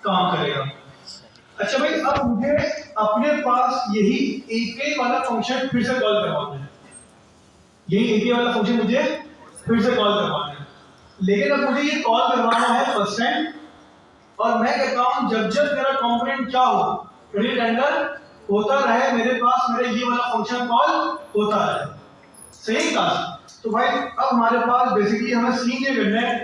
काम करेगा। अच्छा भाई, अब मुझे अपने पास यही एपीआई वाला फंक्शन फिर से कॉल करवाना है, यही एपीआई वाला फंक्शन मुझे फिर से कॉल करवाना है, लेकिन अब मुझे ये कॉल करवाना है फर्स्ट टाइम, और मैं कहता हूं जब जब मेरा कंपोनेंट क्या हो, रीड रेंडर होता रहे मेरे पास, मेरा ये वाला फंक्शन कॉल होता रहे। सही कहा? तो भाई अब हमारे पास बेसिकली हमें सीन ये करना है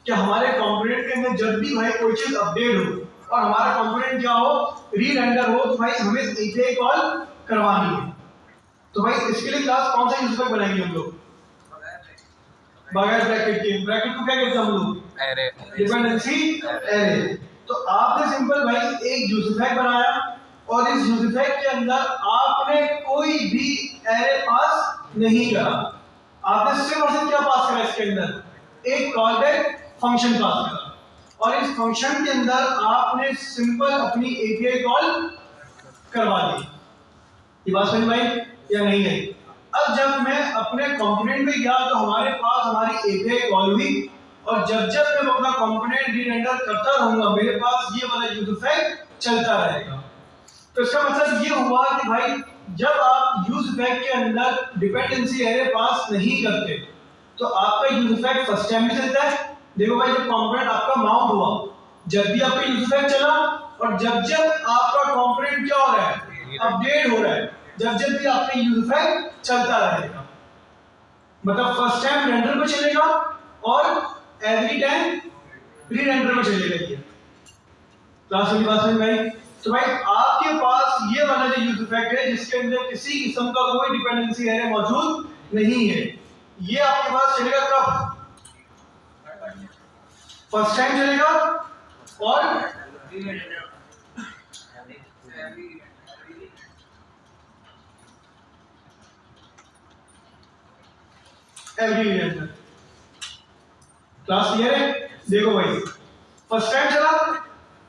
कि हमारे कंपोनेंट के अंदर जब भी भाई कोई चीज अपडेट हो और हमारा कंपोनेंट क्या हो, री-रेंडर हो, तो भाई हमें एपीआई कॉल करवानी है। तो भाई इसके लिए क्लास कौन सा यूज बनाएंगे हम लोग? बगैर ब्रैकेट के। ब्रैकेट को क्या कहते हैं हम लोग? एरे। Dependency array. तो आपने सिंपल भाई एक यूजफैक बनाया और इस यूजफैक के अंदर आपने कोई भी एरे पास नहीं करा, आपने सिर्फ और सिर्फ क्या पास करा इसके अंदर? एक कॉलबैक फंक्शन पास करा, और इस फंक्शन के अंदर आपने सिंपल अपनी एपीआई कॉल करवा दी। ये बात समझ में आई या नहीं आई? अब जब मैं अपने कंपोनेंट में गया तो हमारे पास हमारी एपीआई कॉल हुई, और जब जब मैं अपना कंपोनेंट री-रेंडर करता रहूंगा मेरे पास ये वाला यूजफैक चलता रहेगा। तो इसका मतलब ये हुआ कि भाई जब आप यूजफैक के अंदर डिपेंडेंसी एरे पास नहीं करते तो आपका यूजफैक फर्स्ट टाइम भी चलता है। देखो भाई, जब कंपोनेंट आपका माउंट हुआ, जब भी आपका यूजफैक चला, और जब जब आपका कंपोनेंट क्या हो रहा है, अपडेट हो रहा है, जब जब भी आपका यूजफैक चलता रहेगा, मतलब फर्स्ट टाइम रेंडर में चलेगा और एवरी टाइम री-रेंडर में चलेगा। ये क्लास वाली बात समझ में आई? तो भाई आपके पास ये वाला जो यूजफैक है जिसके अंदर किसी किस्म का कोई डिपेंडेंसी एरे मौजूद नहीं है, ये आपके पास चलेगा कब? फर्स्ट टाइम चलेगा और एवरी रेंडर। क्लास क्लियर है? देखो भाई, फर्स्ट टाइम चला,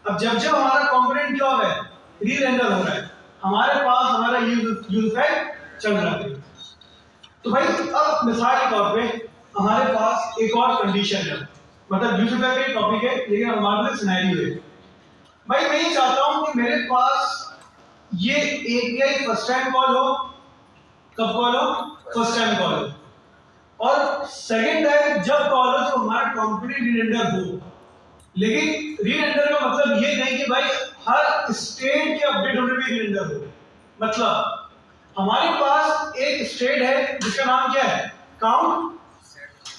अब जब जब हमारा कंपोनेंट क्या हो रहा है, री-रेंडर हो रहा है, हमारे पास हमारा यूजफैक चल रहा है। तो भाई अब मिसाल के तौर पे हमारे पास एक और कंडीशन है, मतलब यूजफैक का टॉपिक है लेकिन हमारे लिए सिनेरियो है। भाई मैं ये चाहता हूं कि मेरे पास ये एपीआई फर्स्ट टाइम कॉल हो। कब कॉल हो? फर्स्ट टाइम कॉल हो। और सेकंड टाइम जब कॉल हो तो हमारा कंपोनेंट री-रेंडर हो, लेकिन री-रेंडर का मतलब ये नहीं कि भाई हर स्टेट के अपडेट होने पे री-रेंडर हो। मतलब हमारे पास एक स्टेट है जिसका नाम क्या है, काउंट।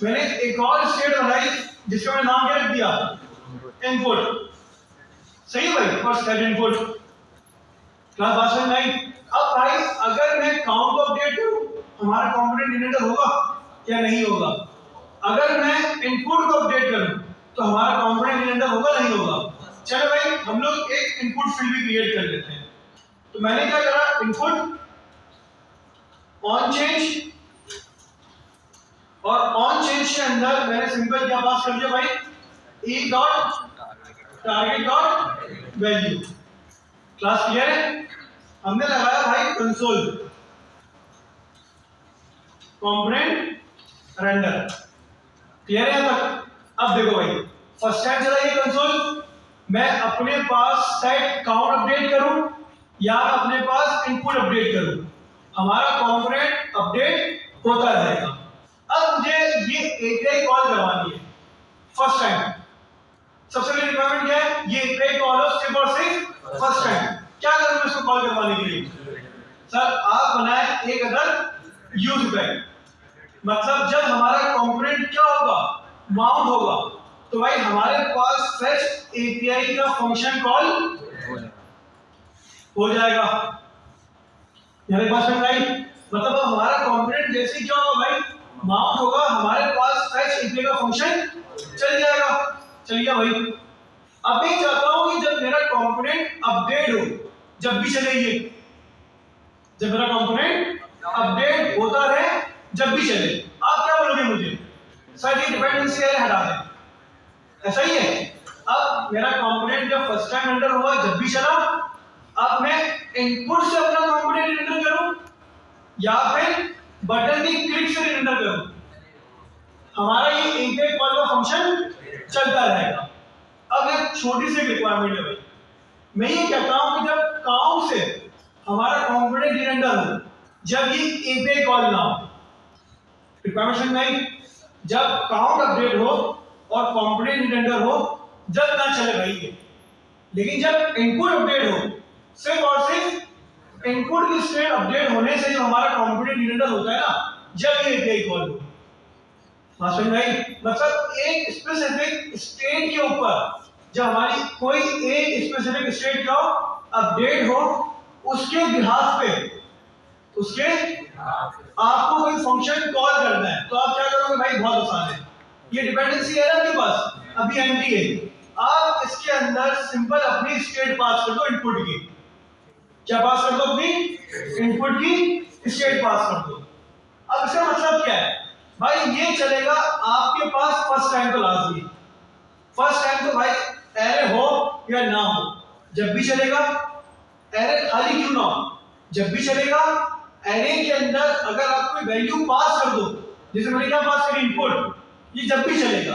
मैंने एक और स्टेट बनाई जिसका मैंने नाम क्या रख दिया, इनपुट। सही है भाई, और सेट इनपुट। क्लास बात समझ में आई? अब भाई अगर मैं काउंट को अपडेट करूं हमारा कंपोनेंट री-रेंडर होगा क्या नहीं होगा? अगर मैं इनपुट को अपडेट करूं तो हमारा कंपोनेंट री-रेंडर होगा नहीं होगा? चलो भाई हम लोग एक इनपुट फील्ड भी क्रिएट कर लेते हैं। तो मैंने क्या करा, इनपुट ऑन चेंज, और ऑन चेंज के अंदर मैंने सिंपल क्या पास कर दिया भाई, E dot target dot value. Class clear है? हमने लगाया भाई कंसोल कंपोनेंट रेंडर। क्लियर है तक? अब देखो भाई, फर्स्ट टाइम चला ये कंसोल, मैं अपने पास सेट काउंट अपडेट करूं या अपने पास इनपुट अपडेट करूं, हमारा कंपोनेंट अपडेट होता रहेगा। अब मुझे ये एपीआई कॉल करवानी है फर्स्ट टाइम। सबसे पहले रिक्वायरमेंट क्या है, ये एपीआई कॉल हो सिर्फ और सिर्फ फर्स्ट टाइम। क्या करूं मैं इसको कॉल करवाने के लिए? सर आप बनाए एक अदर यूजफैक, मतलब जब हमारा कंपोनेंट क्या होगा, माउंट होगा, तो भाई हमारे पास फेच एपीआई का फंक्शन कॉल हो जाएगा। मेरे पास में भाई मतलब अब हमारा कंपोनेंट जैसे ही क्या होगा भाई, माउंट होगा, हमारे पास फेच एपीआई का फंक्शन चल जाएगा। चल गया भाई। अब मैं चाहता हूं कि जब मेरा कंपोनेंट अपडेट हो, जब भी चले ये, जब मेरा कंपोनेंट अपडेट होता रहे जब भी चले, आप क्या बोलोगे मुझे? सर ये डिपेंडेंसी एरे हटा दें, ऐसा ही है। अब मेरा कंपोनेंट जब फर्स्ट टाइम रेंडर हुआ जब भी चला, अब मैं इनपुट से अपना कंपोनेंट रेंडर करूं या फिर बटन की क्लिक से रेंडर करूं, हमारा ये एपीआई कॉल का फंक्शन चलता रहेगा। अब एक छोटी सी रिक्वायरमेंट है भाई, मैं ये कहता हूं कि जब काउंट से हमारा कंपोनेंट डिपेंडर हो, जब ये एपीआई कॉल ना हो, रिक्वायरमेंट नहीं, जब काउंट अपडेट हो और कंपोनेंट डिपेंडर हो, जब ना चले भाई ये। लेकिन जब इनपुट अपडेट हो, सिर्फ और सिर्फ इनपुट की स्टेट अपडेट होने से जो हमारा कंपोनेंट डिपेंडर होता है ना, जब ये एपीआई कॉल हो, समझ में आई? मतलब एक स्पेसिफिक स्टेट के ऊपर जब हमारी कोई एक स्पेसिफिक स्टेट का अपडेट हो, उसके बिहाफ पे, उसके आपको कोई फंक्शन कॉल करना है, तो आप क्या करोगे भाई? बहुत आसान है, ये डिपेंडेंसी है ना आपके पास, अभी एम्प्टी है, आप इसके अंदर सिंपल अपनी स्टेट पास कर दो, इनपुट की। क्या पास कर दो? अपनी इनपुट की स्टेट पास कर दो। अब इसका मतलब क्या है भाई? ये चलेगा आपके पास फर्स्ट टाइम तो लाजमी, फर्स्ट टाइम तो भाई एरे हो या ना हो, जब भी चलेगा। एरे खाली क्यों ना हो, जब भी चलेगा। एरे के अंदर अगर आप कोई वैल्यू पास कर दो, जैसे मैंने क्या पास करी? इनपुट, ये जब भी चलेगा।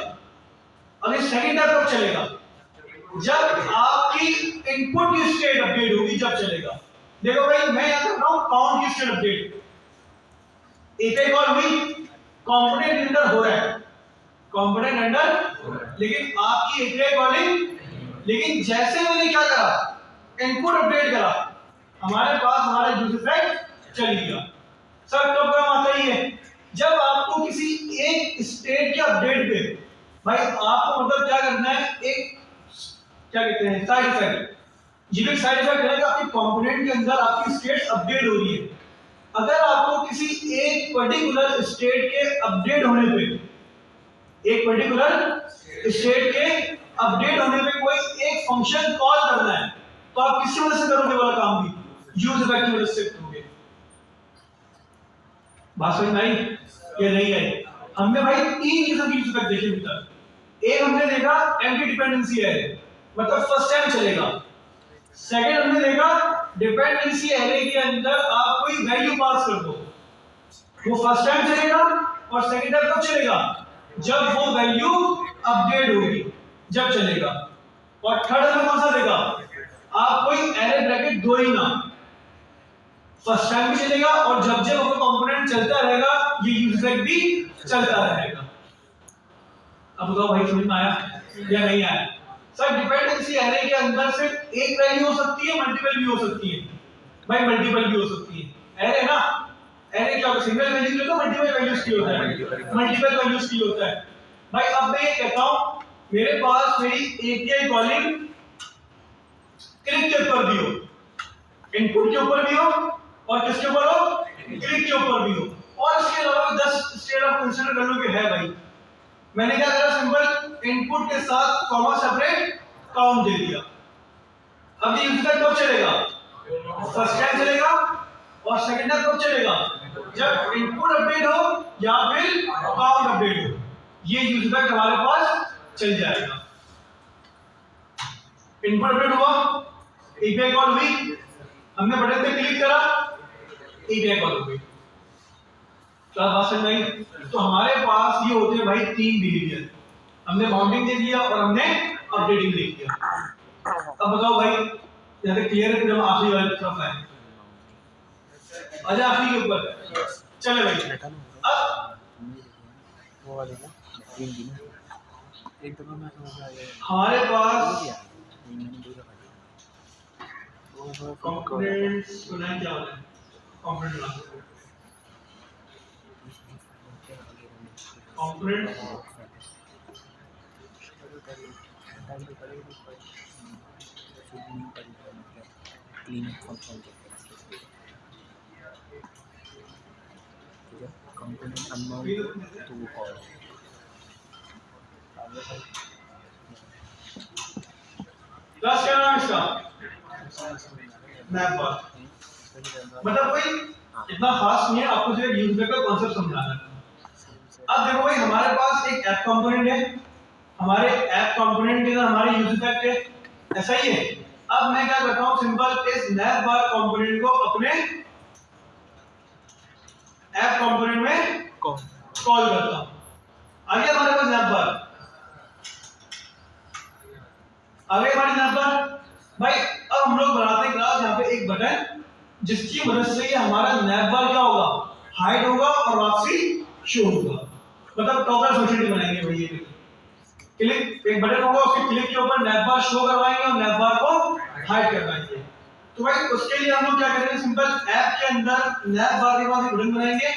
अगर सेकंड टाइम कब चलेगा? जब आपकी इनपुट की स्टेट अपडेट होगी, जब चलेगा। देखो भाई, मैं यहां कर रहा हूं काउंट की स्टेट अपडेट, एपीआई कॉल हुई, कंपोनेंट रेंडर हो रहा है, कंपोनेंट रेंडर, लेकिन आपकी एपीआई कॉलिंग, लेकिन जैसे मैंने क्या करा? इनपुट अपडेट करा, हमारे पास हमारा यूजर इफेक्ट चल गया। सर कब काम आता है ये? जब आपको किसी एक स्टेट के अपडेट पे भाई आपको मतलब क्या करना है, एक क्या कहते हैं साइड इफेक्ट, ये भी साइड इफेक्ट है कि आपके कंपोनेंट के अंदर आपकी स्टेट अपडेट हो रही है। अगर आपको किसी एक पर्टिकुलर स्टेट के अपडेट होने पे, एक पर्टिकुलर स्टेट के अपडेट होने पे कोई एक फंक्शन कॉल करना है, तो आप किसकी मदद से करोगे वाला काम? भी यूज इफेक्ट की मदद से करोगे। बात समझ में आई या नहीं आई? हमने भाई तीन किस्म की यूज इफेक्ट देखे अभी तक। एक हमने देखा एंटी डिपेंडेंसी एरे, मतलब फर्स्ट टाइम चलेगा। सेकंड हमने देखा डिपेंडेंसी एरे के अंदर आप कोई वैल्यू पास कर दो, वो फर्स्ट टाइम चलेगा, और सेकंड टाइम कब चलेगा? जब वो वैल्यू अपडेट होगी, जब चलेगा। और थर्ड में कौन सा देगा? आप कोई एरे ब्रैकेट दो ही ना, फर्स्ट टाइम भी चलेगा और जब जब आपका कंपोनेंट चलता रहेगा, ये यूज इफेक्ट भी चलता रहेगा। अब बताओ भाई, समझ में आया या नहीं आया? सर डिपेंडेंसी एरे के अंदर सिर्फ एक वैल्यू हो सकती है, मल्टीपल भी हो सकती है। भाई मल्टीपल भी हो सकती है, एरे ना, एरे क्या होता है? सिंगल वैल्यू के तो मल्टीपल वैल्यूज की होता है, मल्टीपल वैल्यूज की होता है। भाई अब मैं ये कहता हूं, मेरे पास मेरी एपीआई कॉलिंग क्लिक के ऊपर भी हो, इनपुट के ऊपर भी हो, और किसके ऊपर हो? क्लिक के ऊपर भी हो, और इसके अलावा 10 स्टेट ऑफ कंसीडर वैल्यू के है भाई। मैंने क्या करा? सिंपल इनपुट के साथ कॉमा सेपरेट काउंट दे दिया। अब ये यूजर कब चलेगा? फर्स्ट टाइम चलेगा, और सेकंड टाइम कब चलेगा? जब इनपुट अपडेट हो या फिर काउंट अपडेट हो, ये यूज इफेक्ट हमारे पास चल जाएगा। इनपुट अपडेट हुआ, एपीआई कॉल हुई, हमने बटन पे क्लिक करा, एपीआई कॉल हो गई। क्या बात समझ में आई? तो हमारे पास ये होते हैं भाई तीन बिहेवियर, हमने बाउंडिंग दे दिया और हमने अपडेटिंग दे दिया। अब बताओ भाई, यहां तक क्लियर है? फिर हम आखिरी वाली तरफ आए, आजा आखिरी के ऊपर चले भाई। अब वो वाले ना एक दफा मैं समझ आ गया हमारे पास कंपोनेंट्स सुना क्या होता है? Component clean function component unknown to call class क्या नाम है इसका? Map bar. मतलब कोई इतना खास नहीं है, आपको सिर्फ यूज का कॉन्सेप्ट समझाना है। अब देखो भाई, हमारे पास एक ऐप कंपोनेंट है, हमारे ऐप कंपोनेंट के अंदर हमारे यूज इफेक्ट है, ऐसा ही है। अब मैं क्या करता हूं, सिंपल इस नैप बार कंपोनेंट को अपने ऐप कंपोनेंट में कॉल करता हूं। आ गया हमारे पास नैप बार। आगे हमारी नैप भाई अब हम लोग बनाते हैं क्लास यहाँ पे एक बटन जिसकी मदद से ये हमारा नैप बार क्या होगा, हाइड होगा और वापसी शो होगा। मतलब टॉगल फंक्शन बनाएंगे भाई ये क्लिक, एक बटन होगा उसके क्लिक के ऊपर नैप बार शो करवाएंगे और नैप बार को हाइड करवाएंगे। तो भाई उसके लिए हम लोग क्या करेंगे, सिंपल ऐप के अंदर नैप बार के पास एक बटन बनाएंगे,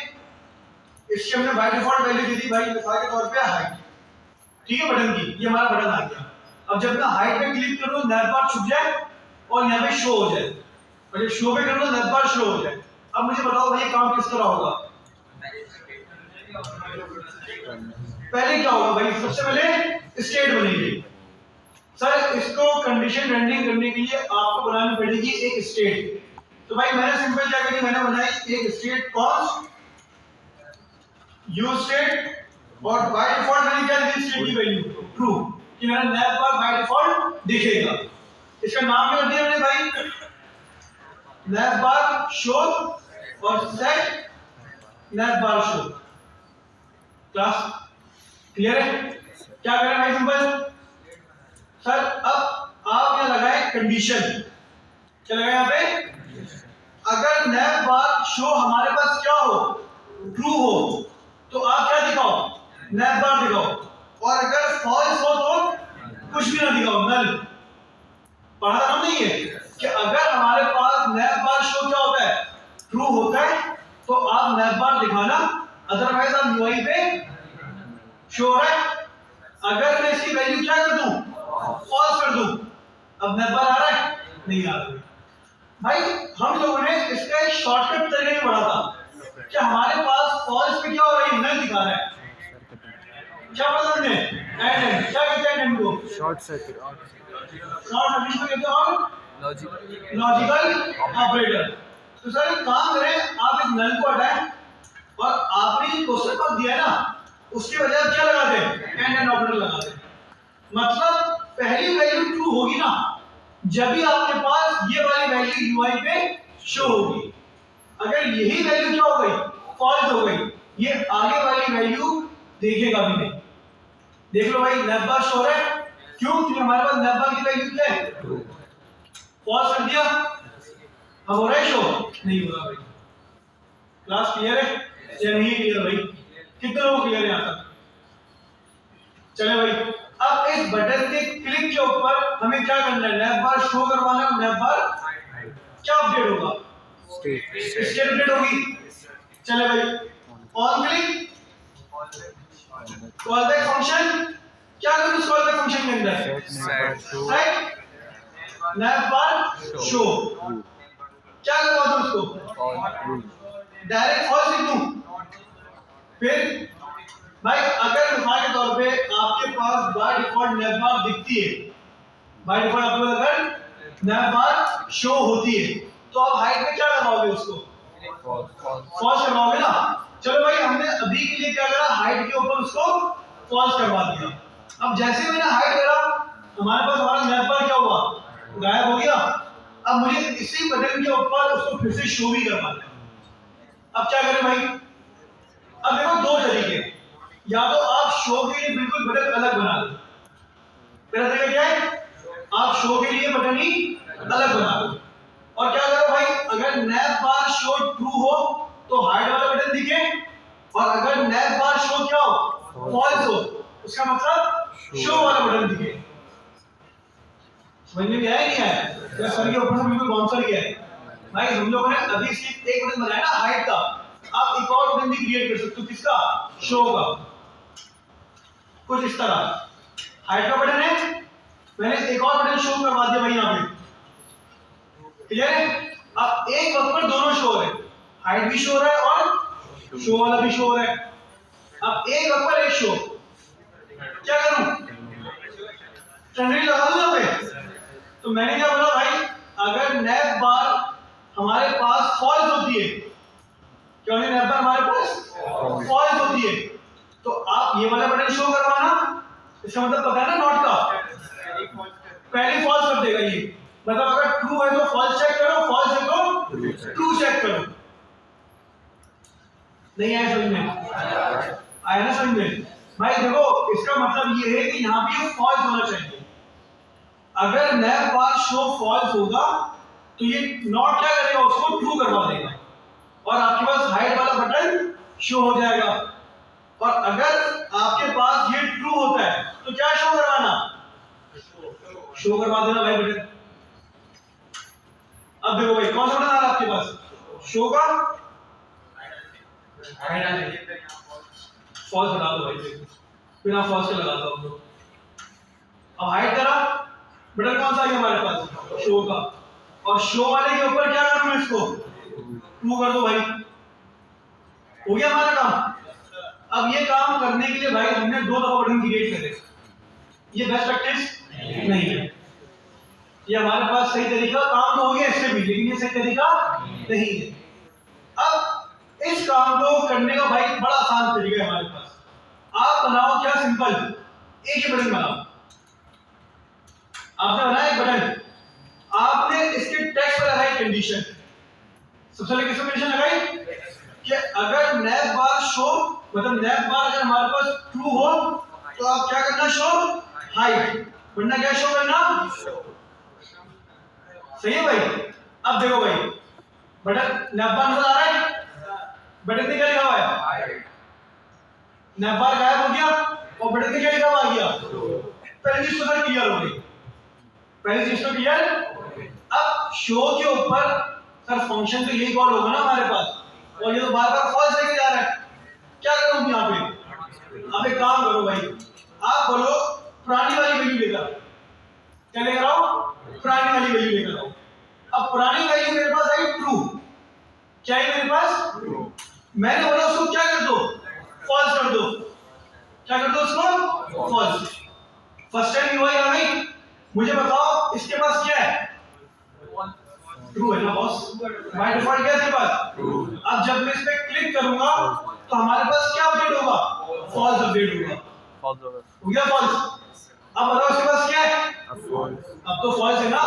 इसके हमने बाय डिफॉल्ट वैल्यू दी थी भाई मिसाल के तौर पे हाइट, ठीक है बटन की, ये हमारा बटन आ गया। अब जब मैं हाइट पे क्लिक करूं नैप बार छुप जाए और यहाँ पे शो हो जाए, और जब शो पे करूं नैप बार शो हो जाए। अब मुझे बताओ भाई काम किस तरह होगा। पहले क्या होगा भाई, सबसे पहले स्टेट बनेगी। सर इसको कंडीशन रेंडरिंग करने के लिए आपको बनानी पड़ेगी एक स्टेट। तो भाई मैंने सिंपल क्या करी, मैंने बनाई एक स्टेट कॉन्स्ट यूज स्टेट और बाय डिफॉल्ट मैंने क्या दी स्टेट की वैल्यू ट्रू कि मेरा नैप बार बाय डिफॉल्ट दिखेगा। इसका नाम क्या दिया मैंने भाई, नैप बार शो और सेट नैप बार शो। क्लास क्लियर है? क्या करें भाई सिंपल सर, अब आप यहाँ लगाए कंडीशन, क्या लगाए यहाँ पे, अगर नैप बार शो हमारे पास क्या हो, ट्रू हो, तो आप क्या दिखाओ, नैप बार दिखाओ, और अगर फॉल्स हो तो कुछ भी ना दिखाओ, नल। पढ़ा था नहीं है कि अगर हमारे पास नैप बार शो क्या होता है, ट्रू होता है, तो आप नैप बार दिखाना, अदरवाइज आप यूआई पे शो हो रहा है। अगर मैं इसकी वैल्यू क्या कर दूं, फॉल्स कर दूं, अब नैप बार आ रहा है, नहीं आ रहा है। भाई हम लोगों ने इसका एक शॉर्टकट तरीका ही पढ़ा था कि हमारे पास फॉल्स पे क्या हो रहा है, नल दिखा रहा है। क्या पता हमने एंड क्या कहते हैं एंड को, शॉर्ट सर्किट शॉर्ट सर्किट में कहते हैं लॉजिकल ऑपरेटर। तो सर एक काम करें, आप इस नल को हटाएं और आपने जो क्वेश्चन मार्क दिया है ना उसकी वजह क्या लगा दें, एंड ऑपरेटर लगा दें। मतलब पहली वैल्यू ट्रू होगी ना जब भी आपके पास ये वाली वैल्यू यूआई पे शो होगी। अगर यही वैल्यू क्या हो गई, फॉल्स हो गई, ये आगे वाली वैल्यू देखेगा भी नहीं। देख लो भाई नैप बार शो है, क्यों, क्योंकि हमारे पास नैप बार की वैल्यू क्या है, पॉज कर दिया, अब हो रहा है शो, नहीं हो रहा भाई। क्लास क्लियर है या नहीं क्लियर भाई, कितने लोग क्लियर है यहाँ तक? चले भाई अब इस बटन के क्लिक के ऊपर हमें क्या करना है, नैप बार शो करवाना है, नैप बार क्या अपडेट होगा, स्टेट अपडेट होगी। चले भाई on click call back function, क्या करूं इस कॉल बैक फंक्शन के अंदर, सेट नैप बार शो, क्या करवा दूं उसको, डायरेक्ट फॉल्स लिख दूं। फिर भाई अगर मिसाल के तौर पे आपके पास बाय डिफॉल्ट नैप बार दिखती है, बाय डिफॉल्ट आपके पास अगर नैप बार शो होती है, तो आप हाइट में क्या करवाओगे उसको, फॉल्स करवाओगे ना। चलो भाई हमने अभी के लिए क्या करा, हाइट के ऊपर उसको फॉल्स करवा दिया। अब जैसे मैंने हाइट करा हमारे पास हमारा नैप बार क्या हुआ, गायब हो गया। अब मुझे इसी बटन के ऊपर उसको फिर से शो भी करवाना है। अब क्या करें भाई, अब देखो दो तरीके, या तो आप शो के लिए बिल्कुल बटन अलग बना लो, पहला तरीका क्या है, आप शो के लिए बटन ही अलग बना लो, और क्या करो भाई अगर नैप बार शो ट्रू हो तो हाइड वाला बटन दिखे, और अगर नैप बार शो क्या हो, फॉल्स हो, उसका मतलब शो वाला बटन दिखे। समझ में आया नहीं आया, या सर के ऊपर से बिल्कुल बाउंसर गया है भाई। हम लोगों ने अभी सिर्फ एक बटन बनाया ना हाइट का, आप एक और बटन भी क्रिएट कर सकते हो, किसका, शो का, कुछ इस तरह। हाइट का बटन है, मैंने एक और बटन शो करवा दिया भाई यहाँ पे, क्लियर है। अब एक वक्त पर दोनों शो हो रहे हैं, हाइट भी शो हो रहा है और शो वाला भी शो हो रहा है। अब एक वक्त पर एक शो, क्या करूं, ट्रेंडिंग लगा दूं यहाँ पे। तो मैंने क्या बोला भाई, अगर नैप बार हमारे पास फॉल्स होती है, क्यों नहीं, नैप बार हमारे पास फॉल्स होती है, तो आप ये वाला बटन शो करवाना, इसका मतलब पता है ना नॉट का, पहले फॉल्स कर देगा ये। मतलब अगर ट्रू है तो फॉल्स चेक करो, फॉल्स है तो ट्रू चेक करो। नहीं आया समझ में, आया ना समझ में भाई। देखो इसका मतलब ये है कि यहाँ पे फॉल्स होना चाहिए। अगर नैप बार शो फॉल्स होगा तो ये नॉट क्या करेगा, उसको ट्रू करवा देगा और आपके पास हाइड वाला बटन शो हो जाएगा। और अगर आपके पास ये ट्रू होता है तो क्या शो करवाना, शो करवा देना भाई बटन। अब देखो भाई कौन सा बटन आ रहा है आपके पास, शो का, फॉल्स हटा दो भाई, बिना फॉल्स के लगा दो हम लोग। अब हाइड करा, बटन कौन सा है हमारे पास, शो का, और शो वाले के ऊपर क्या करूं मैं, इसको ट्रू कर दो भाई, हो गया हमारा काम। अब ये काम करने के लिए भाई हमने 2 दफा बटन क्रिएट करे, ये बेस्ट प्रैक्टिस नहीं है। ये हमारे पास सही तरीका, काम तो हो गया इससे भी, लेकिन ये सही तरीका नहीं है। अब इस काम को करने का भाई बड़ा आसान तरीका है हमारे पास। आप बनाओ क्या, सिंपल एक ही बटन बनाओ। आपने बनाया एक बटन, आपने इसके टेक्स्ट पर लगाई कंडीशन। सबसे पहले किस कंडीशन लगाई कि अगर नैप बार शो, मतलब नैप बार अगर हमारे पास ट्रू हो तो आप क्या करना, शो हाइड, वरना क्या शो करना, सही है भाई। अब देखो भाई बटन नैप बार नजर आ रहा है, बटन पे क्या लिखा हुआ है, नैप बार गायब हो गया और बटन पे क्या लिखा हुआ आ गया, पहली चीज तो सर क्लियर हो गई, पहली चीज तो क्लियर। अब शो के ऊपर सर फंक्शन तो यही कॉल होगा ना हमारे पास, और ये तो बार बार फॉल्स लेके जा रहा है, क्या करूं यहाँ पे, आप एक काम करो भाई, आप बोलो पुरानी वाली वैल्यू लेकर, क्या लेकर आओ, पुरानी वाली वैल्यू लेकर आओ। अब पुरानी वैल्यू मेरे पास आई ट्रू, क्या है मेरे पास ट्रू, मैंने बोला उसको क्या कर दो, फॉल्स कर दो, क्या कर दो उसको, फॉल्स। फर्स्ट टाइम यूआई आ गई, मुझे बताओ इसके पास क्या है, ट्रू है ना बॉस, बाय डिफॉल्ट क्या है इसके पास ट्रू। अब जब मैं इस पे क्लिक करूंगा तो हमारे पास क्या अपडेट होगा, फॉल्स अपडेट होगा, फॉल्स होगा, हो गया फॉल्स। अब बताओ इसके पास क्या है, अब तो फॉल्स है ना,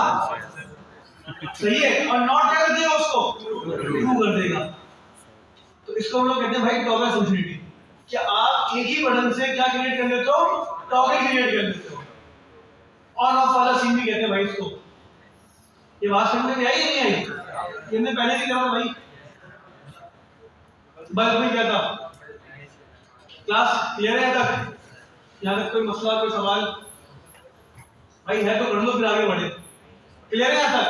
सही है, और नॉट क्या कर देगा उसको, ट्रू कर देगा। तो इसको हम लोग कहते हैं भाई टॉगल फंक्शनलिटी, कि आप एक ही बटन से क्या क्रिएट कर लेते हो, टॉगल क्रिएट कर लेते हो। ऑन ऑफ वाला सीन भी कहते हैं भाई इसको। ये बात समझ में आई नहीं आई, हमने पहले भी कहा भाई, बल्ब में क्या था, क्लास क्लियर है तक, यहाँ तक कोई मसला कोई सवाल भाई है तो कर लो, फिर आगे बढ़े, क्लियर है यहाँ तक,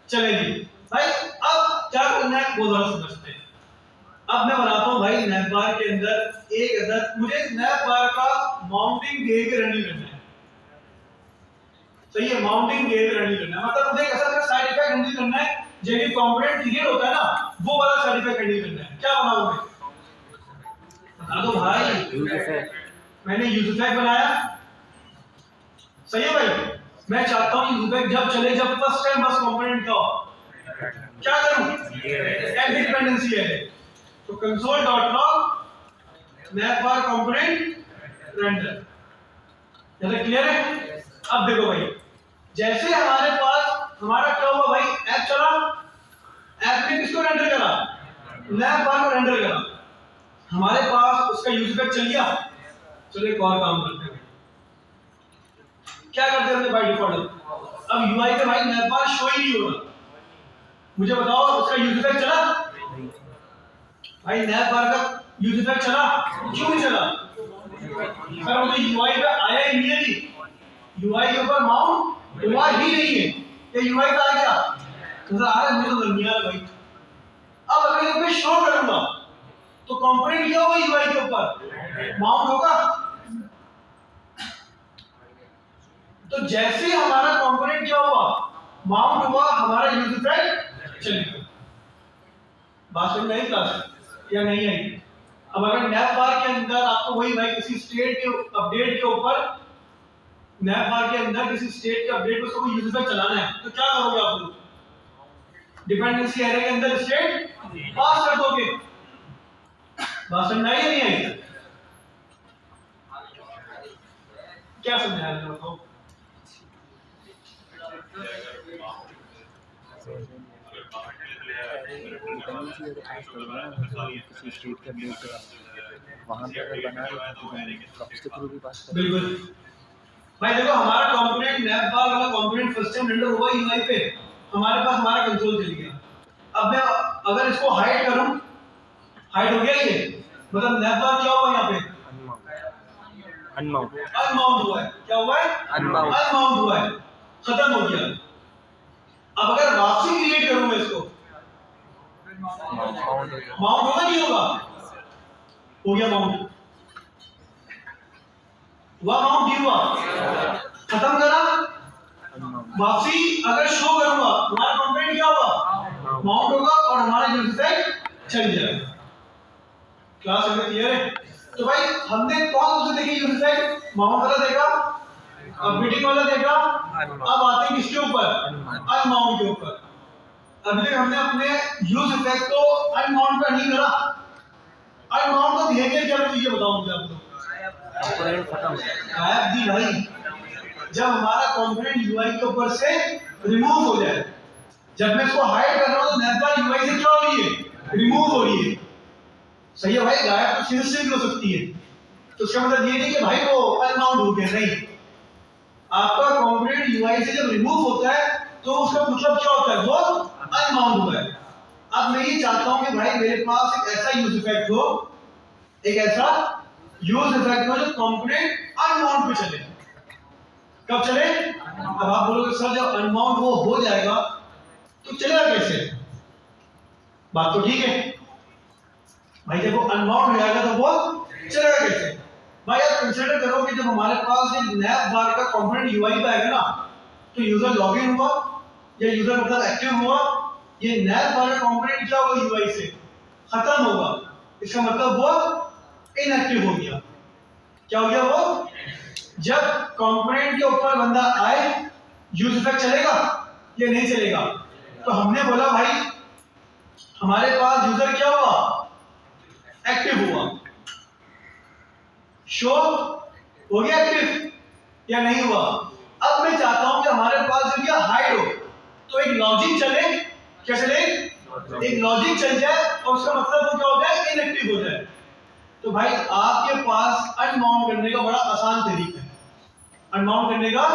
चलेगी भाई। अब क्या करना है वो जरा समझते हैं। अब मैं बनाता हूँ भाई नैप बार के अंदर एक अदद, मुझे नैप बार का माउंटिंग बिहेवियर हैंडल करना है, सही है, माउंटिंग बिहेवियर हैंडल करना है, मतलब मुझे कैसा साइड इफेक्ट हैंडल करना है, जब ये कंपोनेंट क्रिएट होता है ना वो वाला साइड इफेक्ट हैंडल करना है। क्या बनाऊं मैं, बता दो भाई, मैंने यूज इफेक्ट बनाया, सही है भाई। मैं चाहता हूं यूज इफेक्ट जब चले, जब फर्स्ट टाइम बस कंपोनेंट का हो, क्या करूं, एड डिपेंडेंसी है, तो console.log नैप बार कंपोनेंट रेंडर, ये क्लियर है। अब देखो भाई, जैसे हमारे पास हमारा क्या हुआ भाई, ऐप चला, ऐप ने किसको रेंडर करा, नैप बार को रेंडर करा, हमारे पास उसका यूज इफेक्ट चल गया। चलो एक और काम करते हैं, क्या करते हैं बाय डिफॉल्ट, अब यूआई पे भाई नैप बार शो ही नहीं हो रहा, मुझे बताओ उसका यूज इफेक्ट चला, भाई नैप बार का यूज इफेक्ट चला, क्यों नहीं चला, सर मुझे यूआई पे आया ही नहीं है जी, यूआई के ऊपर माउंट हुआ ही नहीं है, ये यूआई पे आ गया, नजर आ रहा है मुझे तो नहीं आ रहा भाई। अब अगर मैं शो करूंगा तो कंपोनेंट क्या होगा, यूआई के ऊपर माउंट होगा, तो जैसे हमारा कंपोनेंट क्या हुआ, माउंट हुआ, हमारा यूज इफेक्ट चलेगा। बात समझ में आई क्लास या नहीं आई। अब अगर नैप बार के अंदर आपको वही भाई किसी स्टेट के अपडेट के ऊपर, नैप बार के अंदर किसी स्टेट के अपडेट को उसको यूज इफेक्ट चलाना है, तो क्या करोगे आप लोग, डिपेंडेंसी एरे के अंदर स्टेट पास कर दोगे। बात समझ में आई या नहीं आई, क्या समझाया मैंने बताओ, डिपेंडेंसी अगर पास करोगे ना तो किसी स्टेट के अपडेट का वहाँ पे अगर बना रहे तो उसके थ्रू भी पास कर, बिल्कुल भाई देखो हमारा कंपोनेंट नैप बार वाला कंपोनेंट फर्स्ट टाइम रेंडर हुआ यूआई पे, हमारे पास हमारा कंसोल चल गया। अब मैं अगर इसको हाइड करूं, हाइड हो गया ये, मतलब नैप बार क्या हुआ यहाँ पे? अनमाउंट हुआ है। क्या हुआ है? अनमाउंट हुआ है, खत्म हो गया। अब अगर वापसी क्रिएट करूं मैं इसको, माउंट होगा नहीं होगा? हो गया माउंट, हुआ माउंट नहीं हुआ? खत्म करा, वापसी अगर शो करूंगा हमारा कंपोनेंट क्या होगा? माउंट होगा और हमारा यूज इफेक्ट चल जाएगा। क्लास में क्लियर है? तो भाई हमने कौन से देखे यूज इफेक्ट? माउंट वाला देखा, अपडेटिंग वाला देखा, अब आते हैं किसके ऊपर? अनमाउंट के ऊपर। अभी तक हमने अपने यूज इफेक्ट को अनमाउंट पर नहीं करा। अनमाउंट का बिहेवियर क्या है ये बताओ मुझे आप लोग। गायब दी भाई, जब हमारा कंपोनेंट यूआई के ऊपर से रिमूव हो जाए। जब मैं इसको हाइड कर रहा हूं तो नैपबार यूआई से क्या हो रही है? रिमूव हो रही है। सही है भाई, गायब तो सीधे सीधे हो सकती है, तो इसका मतलब ये नहीं कि भाई वो अनमाउंट हो गया, नहीं। आपका कंपोनेंट यूआई से जब रिमूव होता है तो उसका मतलब क्या होता है? वो अनमाउंट हुआ है। अब मैं ये चाहता हूं कि भाई मेरे पास एक ऐसा यूज इफेक्ट हो, एक ऐसा यूज इफेक्ट हो जो कंपोनेंट अनमाउंट पे चले। कब चले? अब आप बोलोगे सर जब अनमाउंट वो हो जाएगा तो चलेगा कैसे? बात तो ठीक है भाई, जब वो अनमाउंट हो जाएगा तो वो चलेगा कैसे? भाई आप कंसीडर करो कि जब हमारे पास एक नैप बार का कंपोनेंट यूआई पे आएगा ना, तो यूजर लॉगिन हुआ या यूजर मतलब एक्टिव हुआ, ये नैप बार का कंपोनेंट क्या होगा? यूआई से खत्म होगा। इसका मतलब वो इनएक्टिव हो गया। क्या हो गया वो? जब कंपोनेंट के ऊपर बंदा आए यूज इफेक्ट चलेगा या नहीं चलेगा? तो हमने बोला भाई हमारे पास यूजर क्या हुआ? एक्टिव हुआ। शो हो गया एक्टिव या नहीं हुआ? अब मैं चाहता हूं कि हमारे पास जब यह हाइड हो तो एक लॉजिक चले। क्या चले? एक लॉजिक चल जाए और उसका मतलब वो क्या हो जाए? इनएक्टिव हो जाए। तो भाई आपके पास अनमाउंट करने का बड़ा आसान तरीका है। अनमाउंट करने का